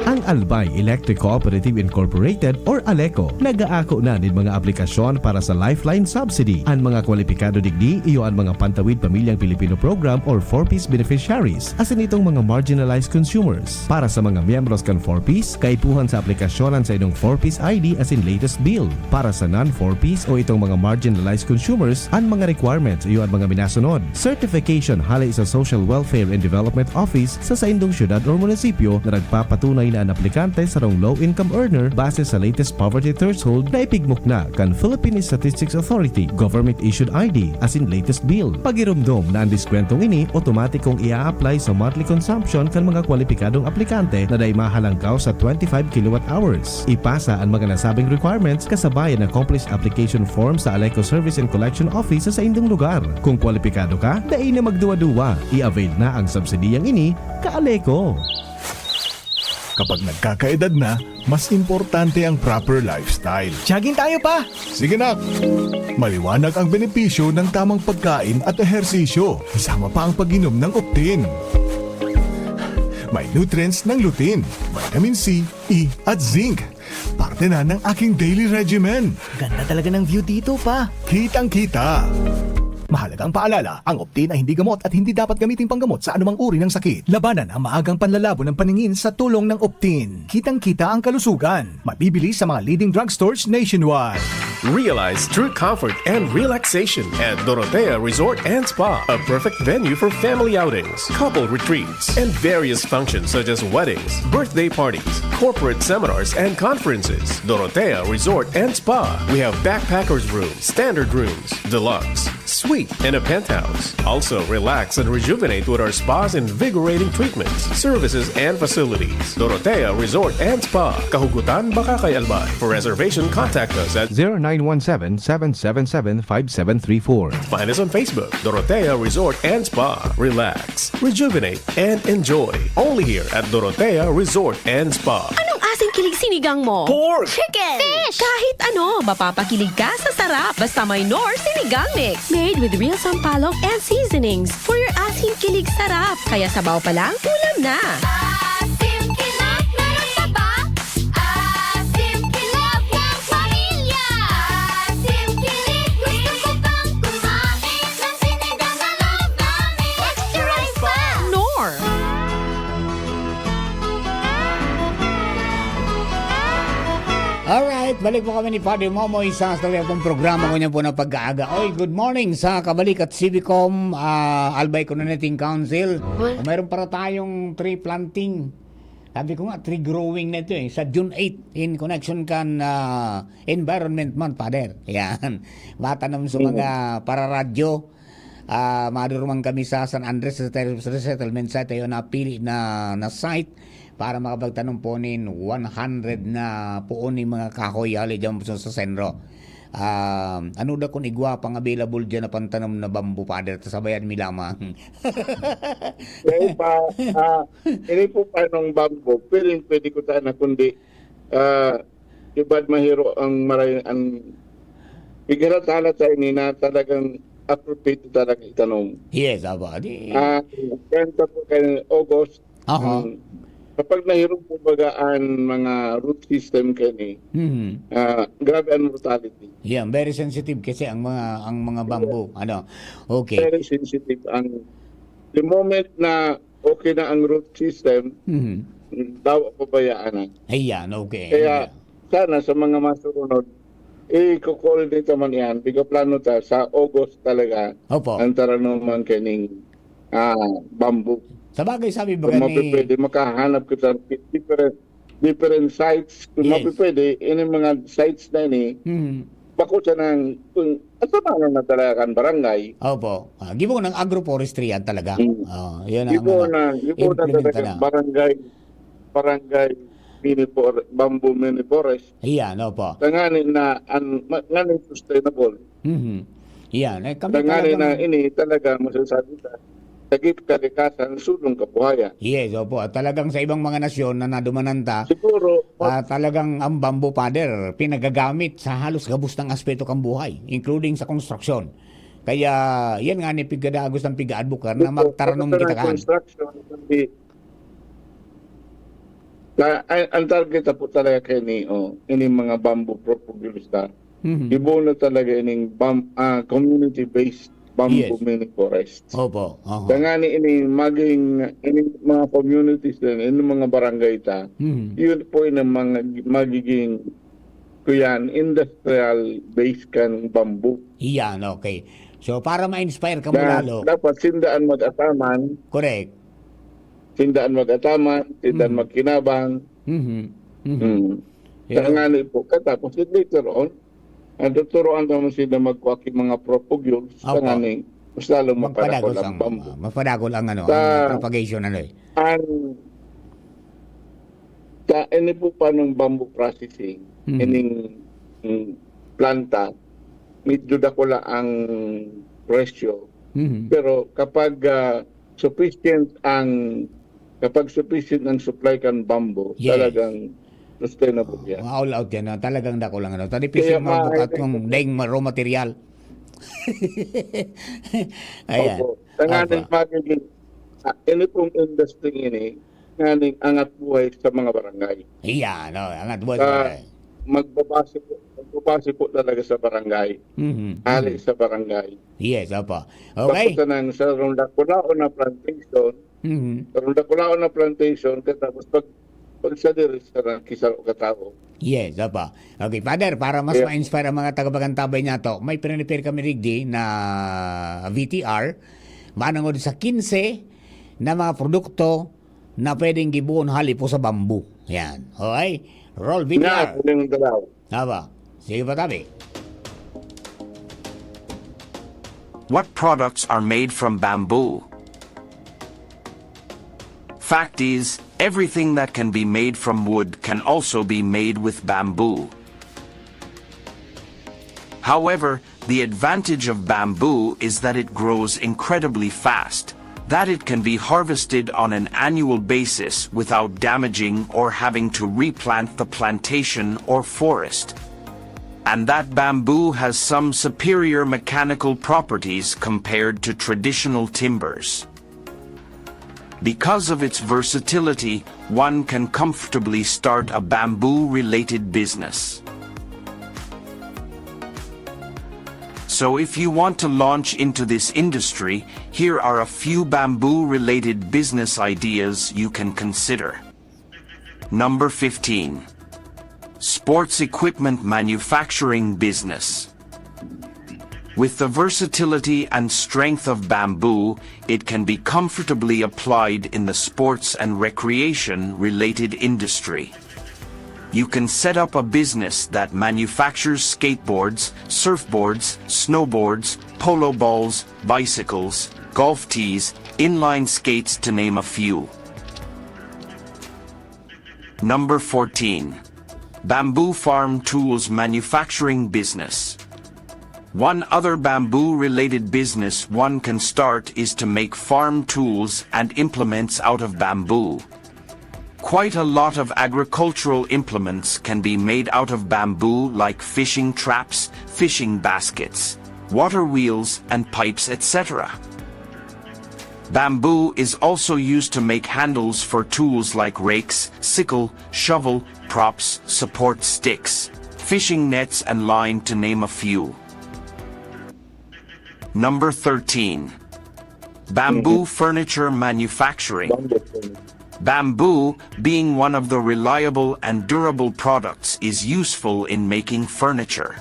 Ang Albay Electric Cooperative Incorporated or ALECO nag-aako na ng mga aplikasyon para sa Lifeline Subsidy. Ang mga kwalipikado digdi iyo ang mga Pantawid Pamilyang Pilipino Program or 4Ps beneficiaries asin itong mga marginalized consumers. Para sa mga miyembros kan 4Ps, kaipuhan sa aplikasyonan sa inong 4Ps ID asin latest bill. Para sa non-4Ps o itong mga marginalized consumers, ang mga requirements iyo ang mga minasunod. Certification halay sa Social Welfare and Development Office sa indong syudad o munisipyo na nagpapatunay na ang aplikante sa rong low-income earner base sa latest poverty threshold na ipigmok na kan Philippine Statistics Authority government-issued ID asin latest bill. Pagirumdom na ang diskwentong ini, otomatikong ia-apply sa monthly consumption kan mga kwalipikadong aplikante na day mahalangkaw sa 25 kWh. Ipasa ang mga nasabing requirements kasabayan ng accomplished application form sa ALECO Service and Collection Office sa indong lugar. Kung kwalipikado ka, dai na magduwa-duwa. I-avail na ang subsidiyang ini ka-ALECO. Kapag nagkakaedad na, mas importante ang proper lifestyle. Jogging tayo pa! Sige na! Maliwanag ang benepisyo ng tamang pagkain at ehersisyo, kasama pa ang pag-inom ng Optin. May nutrients ng lutein, vitamin C, E at zinc. Parte na ng aking daily regimen. Ganda talaga ng view dito pa. Kitang-kita! Mahalagang paalala, ang Optin ay hindi gamot at hindi dapat gamitin panggamot sa anumang uri ng sakit. Labanan ang maagang panlalabo ng paningin sa tulong ng Optin. Kitang-kita ang kalusugan. Mabibili sa mga leading drugstores nationwide. Realize true comfort and relaxation at Dorotea Resort and Spa, a perfect venue for family outings, couple retreats, and various functions such as weddings, birthday parties, corporate seminars, and conferences. Dorotea Resort and Spa. We have backpackers rooms, standard rooms, deluxe, suite, and a penthouse. Also, relax and rejuvenate with our spa's invigorating treatments, services, and facilities. Dorotea Resort and Spa, Kahugutan, Bakakay, Albay. For reservation, contact us at 0917-777-5734. Find us on Facebook, Dorotea Resort and Spa. Relax, rejuvenate, and enjoy. Only here at Dorotea Resort and Spa. Anong asing kilig sinigang mo? Pork! Chicken! Fish! Kahit ano, mapapakilig ka sa sarap. Basta may Knorr Sinigang Mix. Made with real sampalok and seasonings for your asing kilig sarap. Kaya sabaw pa lang, ulam na. Alright, balik po kami ni Padre Momoy sa itong programa ko niya po na pag-aaga. Oy, good morning sa Kabalik at Civicom Albay Community Council. Mayroon para tayong tree planting. Sabi ko nga, tree growing na ito sa June 8 in connection kan Environment Month, Father. Yan. Bata naman sa mga para radyo. Madurumang kami sa San Andres Resettlement Site. Ayun, napili na site para makapagtanong po nin 100 na puon ng mga kahoy hali dyan sa senro. Ano da kung igwa pang available dyan na pantanom na bamboo, Father, sabayan mi lamang. Ini po pa ng bamboo, pwede ko tayo na kundi ibad mahiro ang maray ang igiratala sa ini na talagang appropriate talaga itanong. Yes, aba. Kanta po kayo August. Kapag nahirap po bagaan mga root system kani, grabe ang mortality. Yeah, very sensitive kasi ang mga bamboo. Ano? Okay. Very sensitive. The moment na okay na ang root system, daw pabayaan na. Ayan, okay. Kaya sana sa mga masurunod, i-call dito man yan. Biga plano ta sa August talaga. Opo. Ang taranuman kaning bamboo. Sa bagay, sabi ba kung mapipwede, makahanap ko sa different sites. Kung mapipwede, ini mga sites na ini, bako siya ng, asa na talaga kan barangay. Opo. Gibo ng agroforestry yan talaga. Yan gibo na talaga barangay bamboo mini forest. Iyan, opo. Tanganin na, nganin sustainable. Iyan. Tanganin na ini talaga masasabi sa sagip kalikasan, sulong kabuhayan. Yes, opo. Talagang sa ibang mga nasyon na nadumananta, siguro, talagang ang bamboo, Father, pinagagamit sa halos gabus ng aspeto kang buhay, including sa construction. Kaya, yan nga ni Pigadagos ng Piga-advocate na magtaranong kita kaan. Ang target po talaga kayo ini mga bamboo propagulista. Ibo na talaga ining community-based bamboo mini forest. Opo. Tangani ini maging mga communities din, ini mga barangay ta. Yun po yung magiging kuyan industrial based kan bamboo. Iyan, okay. So para ma-inspire ka mo lalo. Dapat sindaan mag-ataman. Correct. Sindaan mag-ataman, sindaan magkinabang. Tangani po katapos later on tuturuan naman sila magkwaki mga propagules sa nganing mas lalong mapadagol ang bamboo. Mapadagol ang ang propagation ini po pa ng bamboo processing ining planta medyo dakula ang presyo pero kapag sufficient ang supply kan bamboo talagang sustainable yan. All out yan. Talagang dako lang. Tadi pisyo mabukat kong daing raw material. Ayan. Opo. Tanganing magiging ini pong industry ini nganing angat buhay sa mga barangay. Iyan. Angat buhay sa barangay. Magbabase po talaga sa barangay. Ali sa barangay. Yes, opo. Okay. Tapos sa Rondaculao na plantation. Rondaculao na plantation tapos pag sa restaurant kisaro katao. Yes, apa. Okay, Father, para mas ma-inspire ang mga taga-Bagantabay niya to, may prepare kami rigdi na VTR manangod sa 15 na mga produkto na pwedeng gibuon hali po sa bamboo. Yan. Okay? Roll VTR. Aba. Sige pa tabi. What products are made from bamboo? Fact is, everything that can be made from wood can also be made with bamboo. However, the advantage of bamboo is that it grows incredibly fast, that it can be harvested on an annual basis without damaging or having to replant the plantation or forest, and that bamboo has some superior mechanical properties compared to traditional timbers. Because of its versatility, one can comfortably start a bamboo-related business. So if you want to launch into this industry, here are a few bamboo-related business ideas you can consider. Number 15. Sports equipment manufacturing business. With the versatility and strength of bamboo, it can be comfortably applied in the sports and recreation-related industry. You can set up a business that manufactures skateboards, surfboards, snowboards, polo balls, bicycles, golf tees, inline skates to name a few. Number 14. Bamboo farm tools manufacturing business. One other bamboo-related business one can start is to make farm tools and implements out of bamboo. Quite a lot of agricultural implements can be made out of bamboo, like fishing traps, fishing baskets, water wheels and pipes, etc. Bamboo is also used to make handles for tools like rakes, sickle, shovel, props, support sticks, fishing nets and line to name a few. Number 13. Bamboo furniture manufacturing. Bamboo, being one of the reliable and durable products, is useful in making furniture.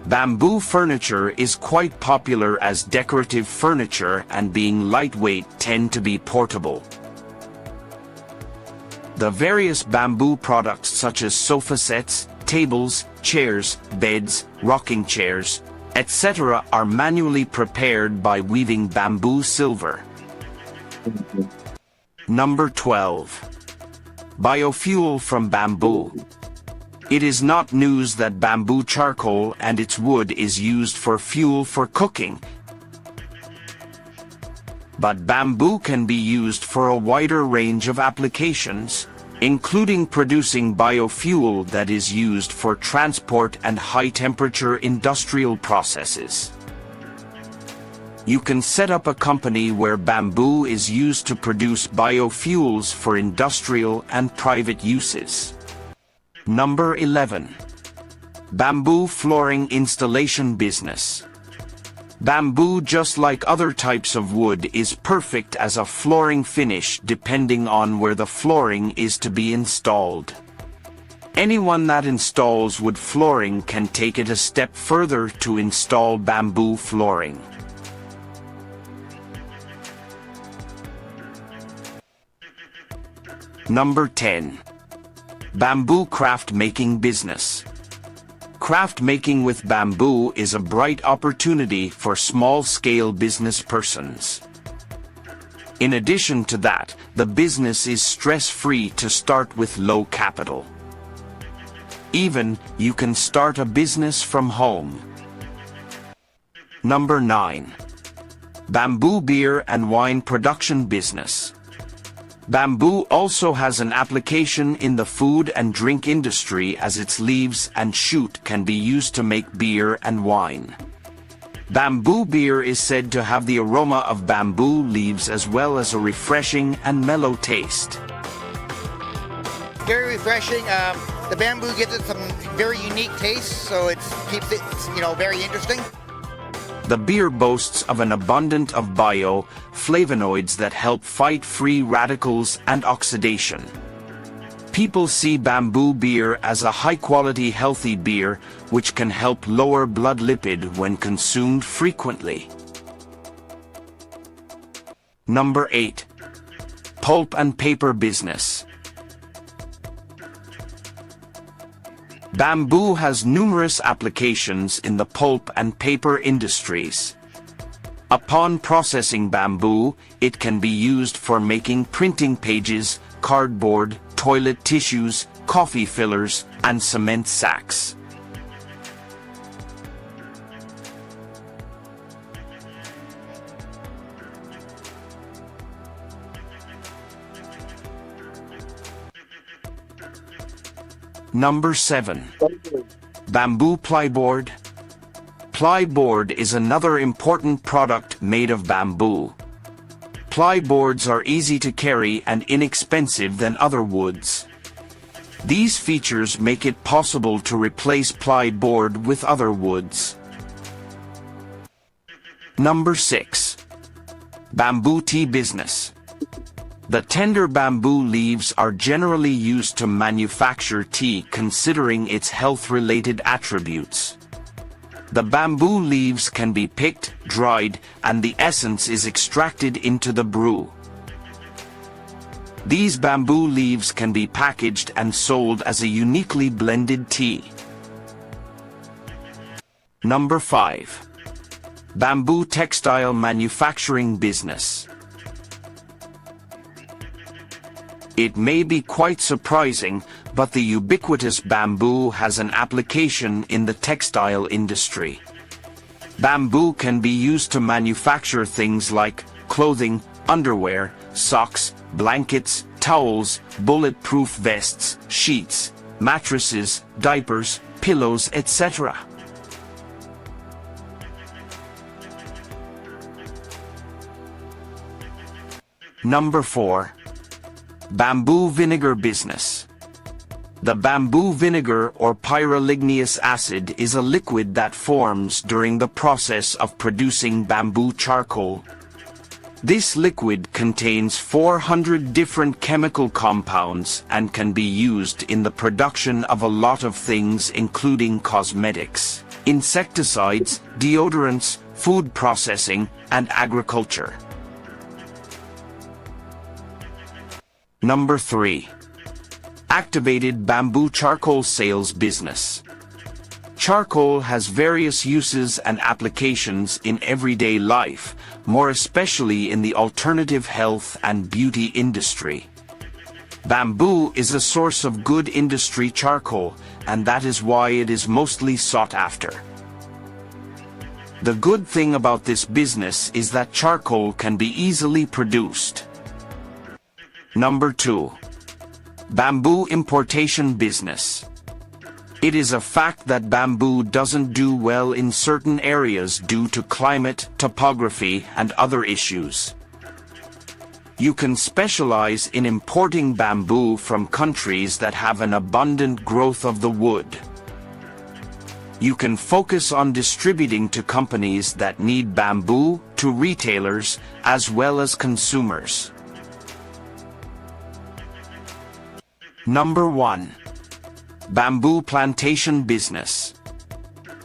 Bamboo furniture is quite popular as decorative furniture, and being lightweight tend to be portable. The various bamboo products such as sofa sets, tables, chairs, beds, rocking chairs, etc. are manually prepared by weaving bamboo silver. Number 12. Biofuel from bamboo. It is not news that bamboo charcoal and its wood is used for fuel for cooking. But bamboo can be used for a wider range of applications, including producing biofuel that is used for transport and high-temperature industrial processes. You can set up a company where bamboo is used to produce biofuels for industrial and private uses. Number 11. Bamboo flooring installation business. Bamboo, just like other types of wood, is perfect as a flooring finish depending on where the flooring is to be installed. Anyone that installs wood flooring can take it a step further to install bamboo flooring. Number 10. Bamboo craft making business. Craft making with bamboo is a bright opportunity for small-scale business persons. In addition to that, the business is stress-free to start with low capital. Even, you can start a business from home. Number 9. Bamboo beer and wine production business. Bamboo also has an application in the food and drink industry, as its leaves and shoot can be used to make beer and wine. Bamboo beer is said to have the aroma of bamboo leaves as well as a refreshing and mellow taste. Very refreshing. The bamboo gives it some very unique taste, so it keeps it, very interesting. The beer boasts of an abundance of flavonoids that help fight free radicals and oxidation. People see bamboo beer as a high-quality healthy beer which can help lower blood lipid when consumed frequently. Number 8. Pulp and paper business. Bamboo has numerous applications in the pulp and paper industries. Upon processing bamboo, it can be used for making printing pages, cardboard, toilet tissues, coffee fillers, and cement sacks. Number 7. Bamboo plyboard. Plyboard is another important product made of bamboo. Plyboards are easy to carry and inexpensive than other woods. These features make it possible to replace plyboard with other woods. Number 6. Bamboo tea business. The tender bamboo leaves are generally used to manufacture tea considering its health-related attributes. The bamboo leaves can be picked, dried, and the essence is extracted into the brew. These bamboo leaves can be packaged and sold as a uniquely blended tea. Number 5. Bamboo textile manufacturing business. It may be quite surprising, but the ubiquitous bamboo has an application in the textile industry. Bamboo can be used to manufacture things like clothing, underwear, socks, blankets, towels, bulletproof vests, sheets, mattresses, diapers, pillows, etc. Number 4. Bamboo vinegar business. The bamboo vinegar or pyroligneous acid is a liquid that forms during the process of producing bamboo charcoal. This liquid contains 400 different chemical compounds and can be used in the production of a lot of things including cosmetics, insecticides, deodorants, food processing, and agriculture. Number 3. Activated bamboo charcoal sales business. Charcoal has various uses and applications in everyday life, more especially in the alternative health and beauty industry. Bamboo is a source of good industry charcoal, and that is why it is mostly sought after. The good thing about this business is that charcoal can be easily produced. Number 2. Bamboo importation business. It is a fact that bamboo doesn't do well in certain areas due to climate, topography, and other issues. You can specialize in importing bamboo from countries that have an abundant growth of the wood. You can focus on distributing to companies that need bamboo, to retailers, as well as consumers. Number 1. Bamboo plantation business.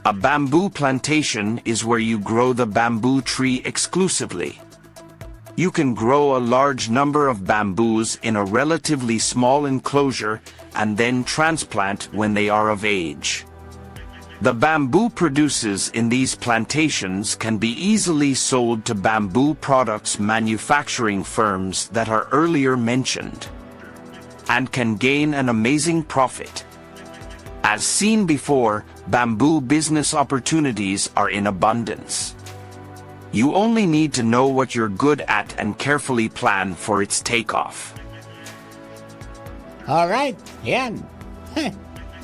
A bamboo plantation is where you grow the bamboo tree exclusively. You can grow a large number of bamboos in a relatively small enclosure and then transplant when they are of age. The bamboo produces in these plantations can be easily sold to bamboo products manufacturing firms that are earlier mentioned, and can gain an amazing profit. As seen before, bamboo business opportunities are in abundance. You only need to know what you're good at and carefully plan for its takeoff. Alright, yan.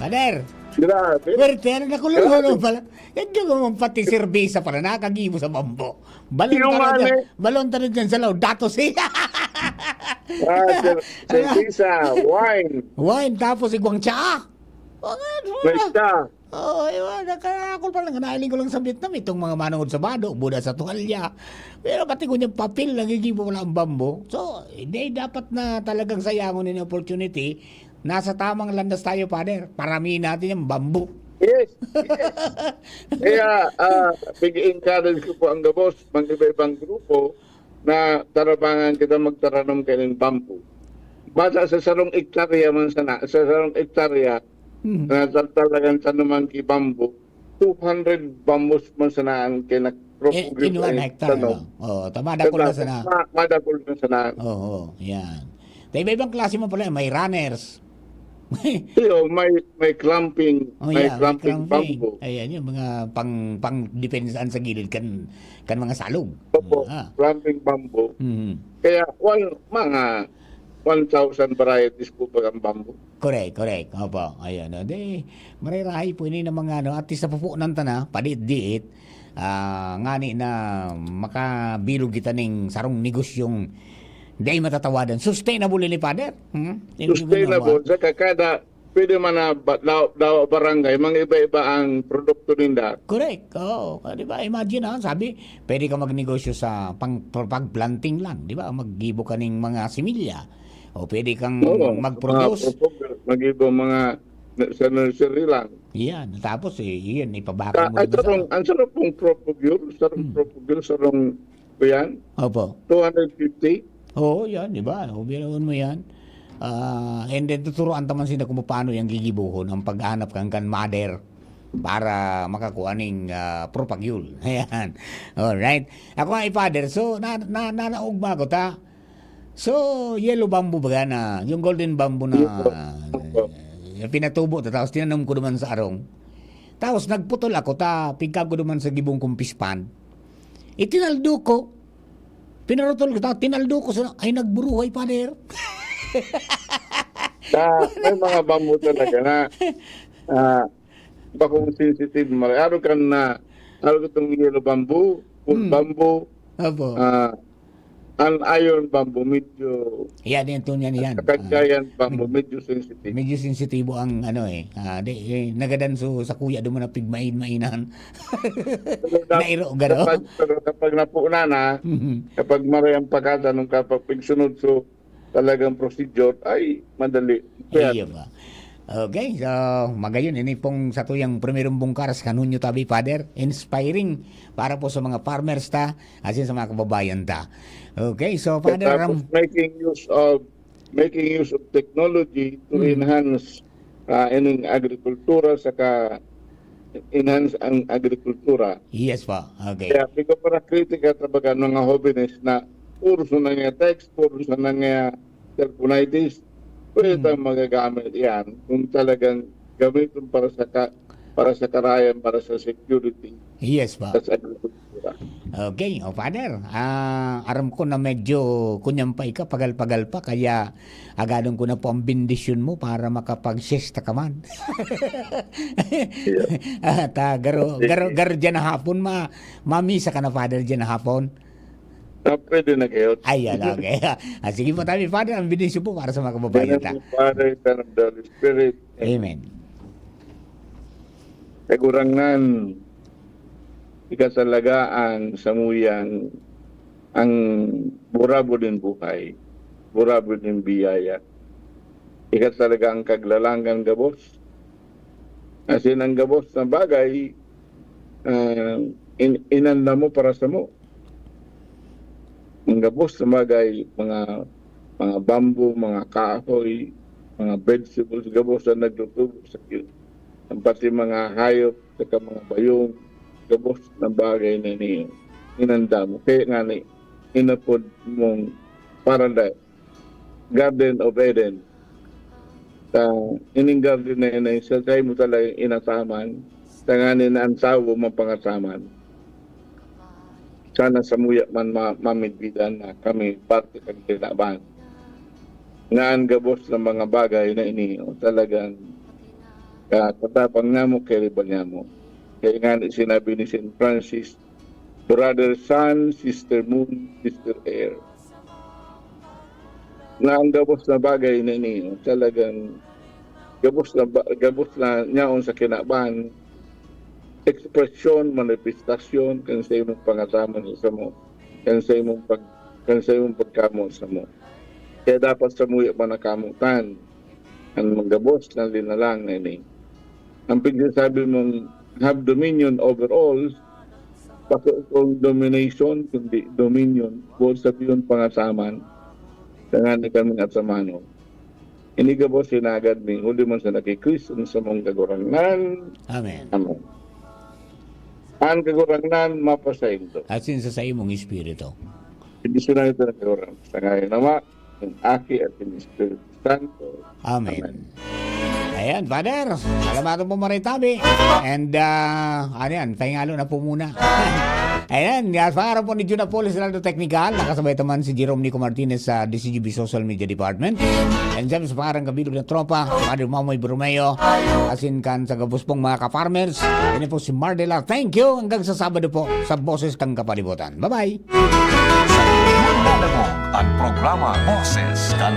Pader. Grabe. Swerte na nakulong pala. Yan yung pati serbisa pala, nakagimo sa bambo. Balon tanong dyan sa law, datos eh. Cerveza, wine. Wine, tapos igwang tsaa. Basta. Oo, nakakakul pa lang. Nailing ko lang sa Vietnam itong mga manungod sa bado, buda sa tuhalya. Pero pati ko niyang papel, nagigibo mo lang ang bambo. So, hindi dapat na talagang sayangon yung opportunity. Nasa tamang landas tayo, Pader. Paramihin natin yung bambo. Yes. Kaya, big-encourage ko po ang gabos, mga iba-ibang grupo, na tarabangan kita magtaranom kayo ng bambu. Basta sa sarong ektarya man sana, sa sarong ektarya, na talagang tanaman ki bambu, 200 bambus man sana ang propagule. Inuan hektar. Madakol na sana. Madakol na sana. Oo, yan. Iba-ibang klase mo pala, may runners. may clamping, may clamping bamboo. Ayan, yung mga pang-depensan sa gilid kan mga salog. Opo, clamping bamboo. Kaya mga 1,000 varieties po pag ang bamboo. Correct. Opo. Ayan. Marirahay po ini ng mga at least napupunan ta na, padiit-diit. Ngani na makabilog kita ning sarong negosyong di matatawadan. Sustainable ni Father. Sustainable. Sa kada pwede man na daw barangay, mga iba-iba ang produkto ninda. Correct. Di ba? Imagine sabi, pwede ka magnegosyo sa pag-planting lang. Di ba? Maggibo ka ng mga similya. O pwede kang mag-produce. Mag-ibo mga sa nursery lang. Yan. Tapos, yan, ipabaka mo. Ang sarap pong propagule. Sarong ko yan. Opo. 250. Oo, yan. Di ba? Bilawan mo yan. And then, tuturuan taman sila kung paano yung gigibuhon ang paghanap kang mother para makakuha ng propagule. Ayan. Alright. Ako nga father. So, nanaugma ko ta. So, yellow bamboo ba na? Yung golden bamboo na pinatubo ta. Tapos tinanom ko naman sa arong. Tapos nagputol ako ta. Pigkab ko naman sa gibong kong pispan. Itinaldo ko. Pinarutol ko ta. Tinaldo ko sa ay nagburuhay father. May mga bamboo talaga na bakong sensitive mo. Araw ka itong yellow bamboo, wood bamboo, ang iron bamboo, medyo yan. kagayan bamboo, medyo sensitive. Medyo sensitibo ang nagadan sa kuya doon mo na pigmain-mainan. Nairo, garo. Pero kapag napuuna na, kapag marayang pagkatanong kapag pagsunod talagang procedure ay madali. Iyo ba? Okay, so magayon ini pong sa tuyang primerong bungkaras kanunyo tabi father, inspiring para po sa mga farmers ta, asin sa mga kababayan ta. Okay, so father making use of technology to enhance ining agrikultura saka enhance ang agrikultura. Yes pa. Okay. Kaya biko para kritika tabagan mga hobbyists na kurso na nga text, kurso na nga telephonitis, pwede tayong magagamit yan kung talagang gamitin para sa karayan, para sa security. Yes pa. Sa agrikultura. Okay, father, aram ko na medyo kunyampay ka, pagal-pagal pa, kaya agadon ko na po ang bendisyon mo para makapag-siesta ka man. At garo dyan na hapon, mamisa ka na father dyan na hapon. Pwede na kayo. Ayan, okay. Sige po tayo, Father, ang bidisyo po para sa mga kababayan. Father, Son of the Holy Spirit. Amen. Kagurangan, ikasalagaan sa muyang ang burabo din buhay, burabo din biyaya. Ikasalagaan kaglalangan gabos. Kasi ang gabos na bagay, inanda mo para sa mo. Ang gabos na bagay, mga bamboo, mga kahoy, mga vegetables, gabos na naglutubo sa iyo. Ang pati mga hayop, saka mga bayong, gabos na bagay na niyo. Inanda mo. Kaya nga inapod mong paradise, Garden of Eden. Ining garden na yun ay sa mo talaga inasaman, tanganin na ang sawo mapangasaman. Sana sa muya man mamidbidan na kami parte ng kinaban. Ngaan gabos ng mga bagay na ini talagang katapang namo keriban namo. Kaya nga sinabi ni St. Francis, Brother Sun, Sister Moon, Sister Air. Ngaan gabos na bagay na ini talagang gabos na nyaon sa kinaban. Ekspresyon, manifestasyon kan sa imong pangasaman sa mo, kan sa imong pagkamo sa mo. Kaya dapat sa muya manakamutan ang manggabos na linalang na ini. Ang pagsasabi mong have dominion over all, kung domination, kundi dominion, both sa piyon pangasaman, tangan ni kaming at samano. Inigabos sinagad ni huli man sa nakikristo sa mong kagurangan. Amen. Amen. Ang kagurangnan mapasaylo. Asin sa imong espiritu. Ibisunay ito ng kagurang. Sa ngayon nama, ng Aki at ng Espiritu Santo. Amen. Ayan, Father. Salamat po maritabi. And, ano yan, pahingalo na po muna. Ayan, para po ni Juna Paul, Israeldo Technical. Nakasabay naman si Jerome Nico Martinez sa DCGB Social Media Department. And sa pangarang kabilog ng tropa, Father Mamoy Bromeo, asin kan sa gabuspong mga ka-farmers. Yan po si Mardela. Thank you. Hanggang sa Sabado po sa Boses kang Kapalibutan. Bye-bye. Ang programa Boses kan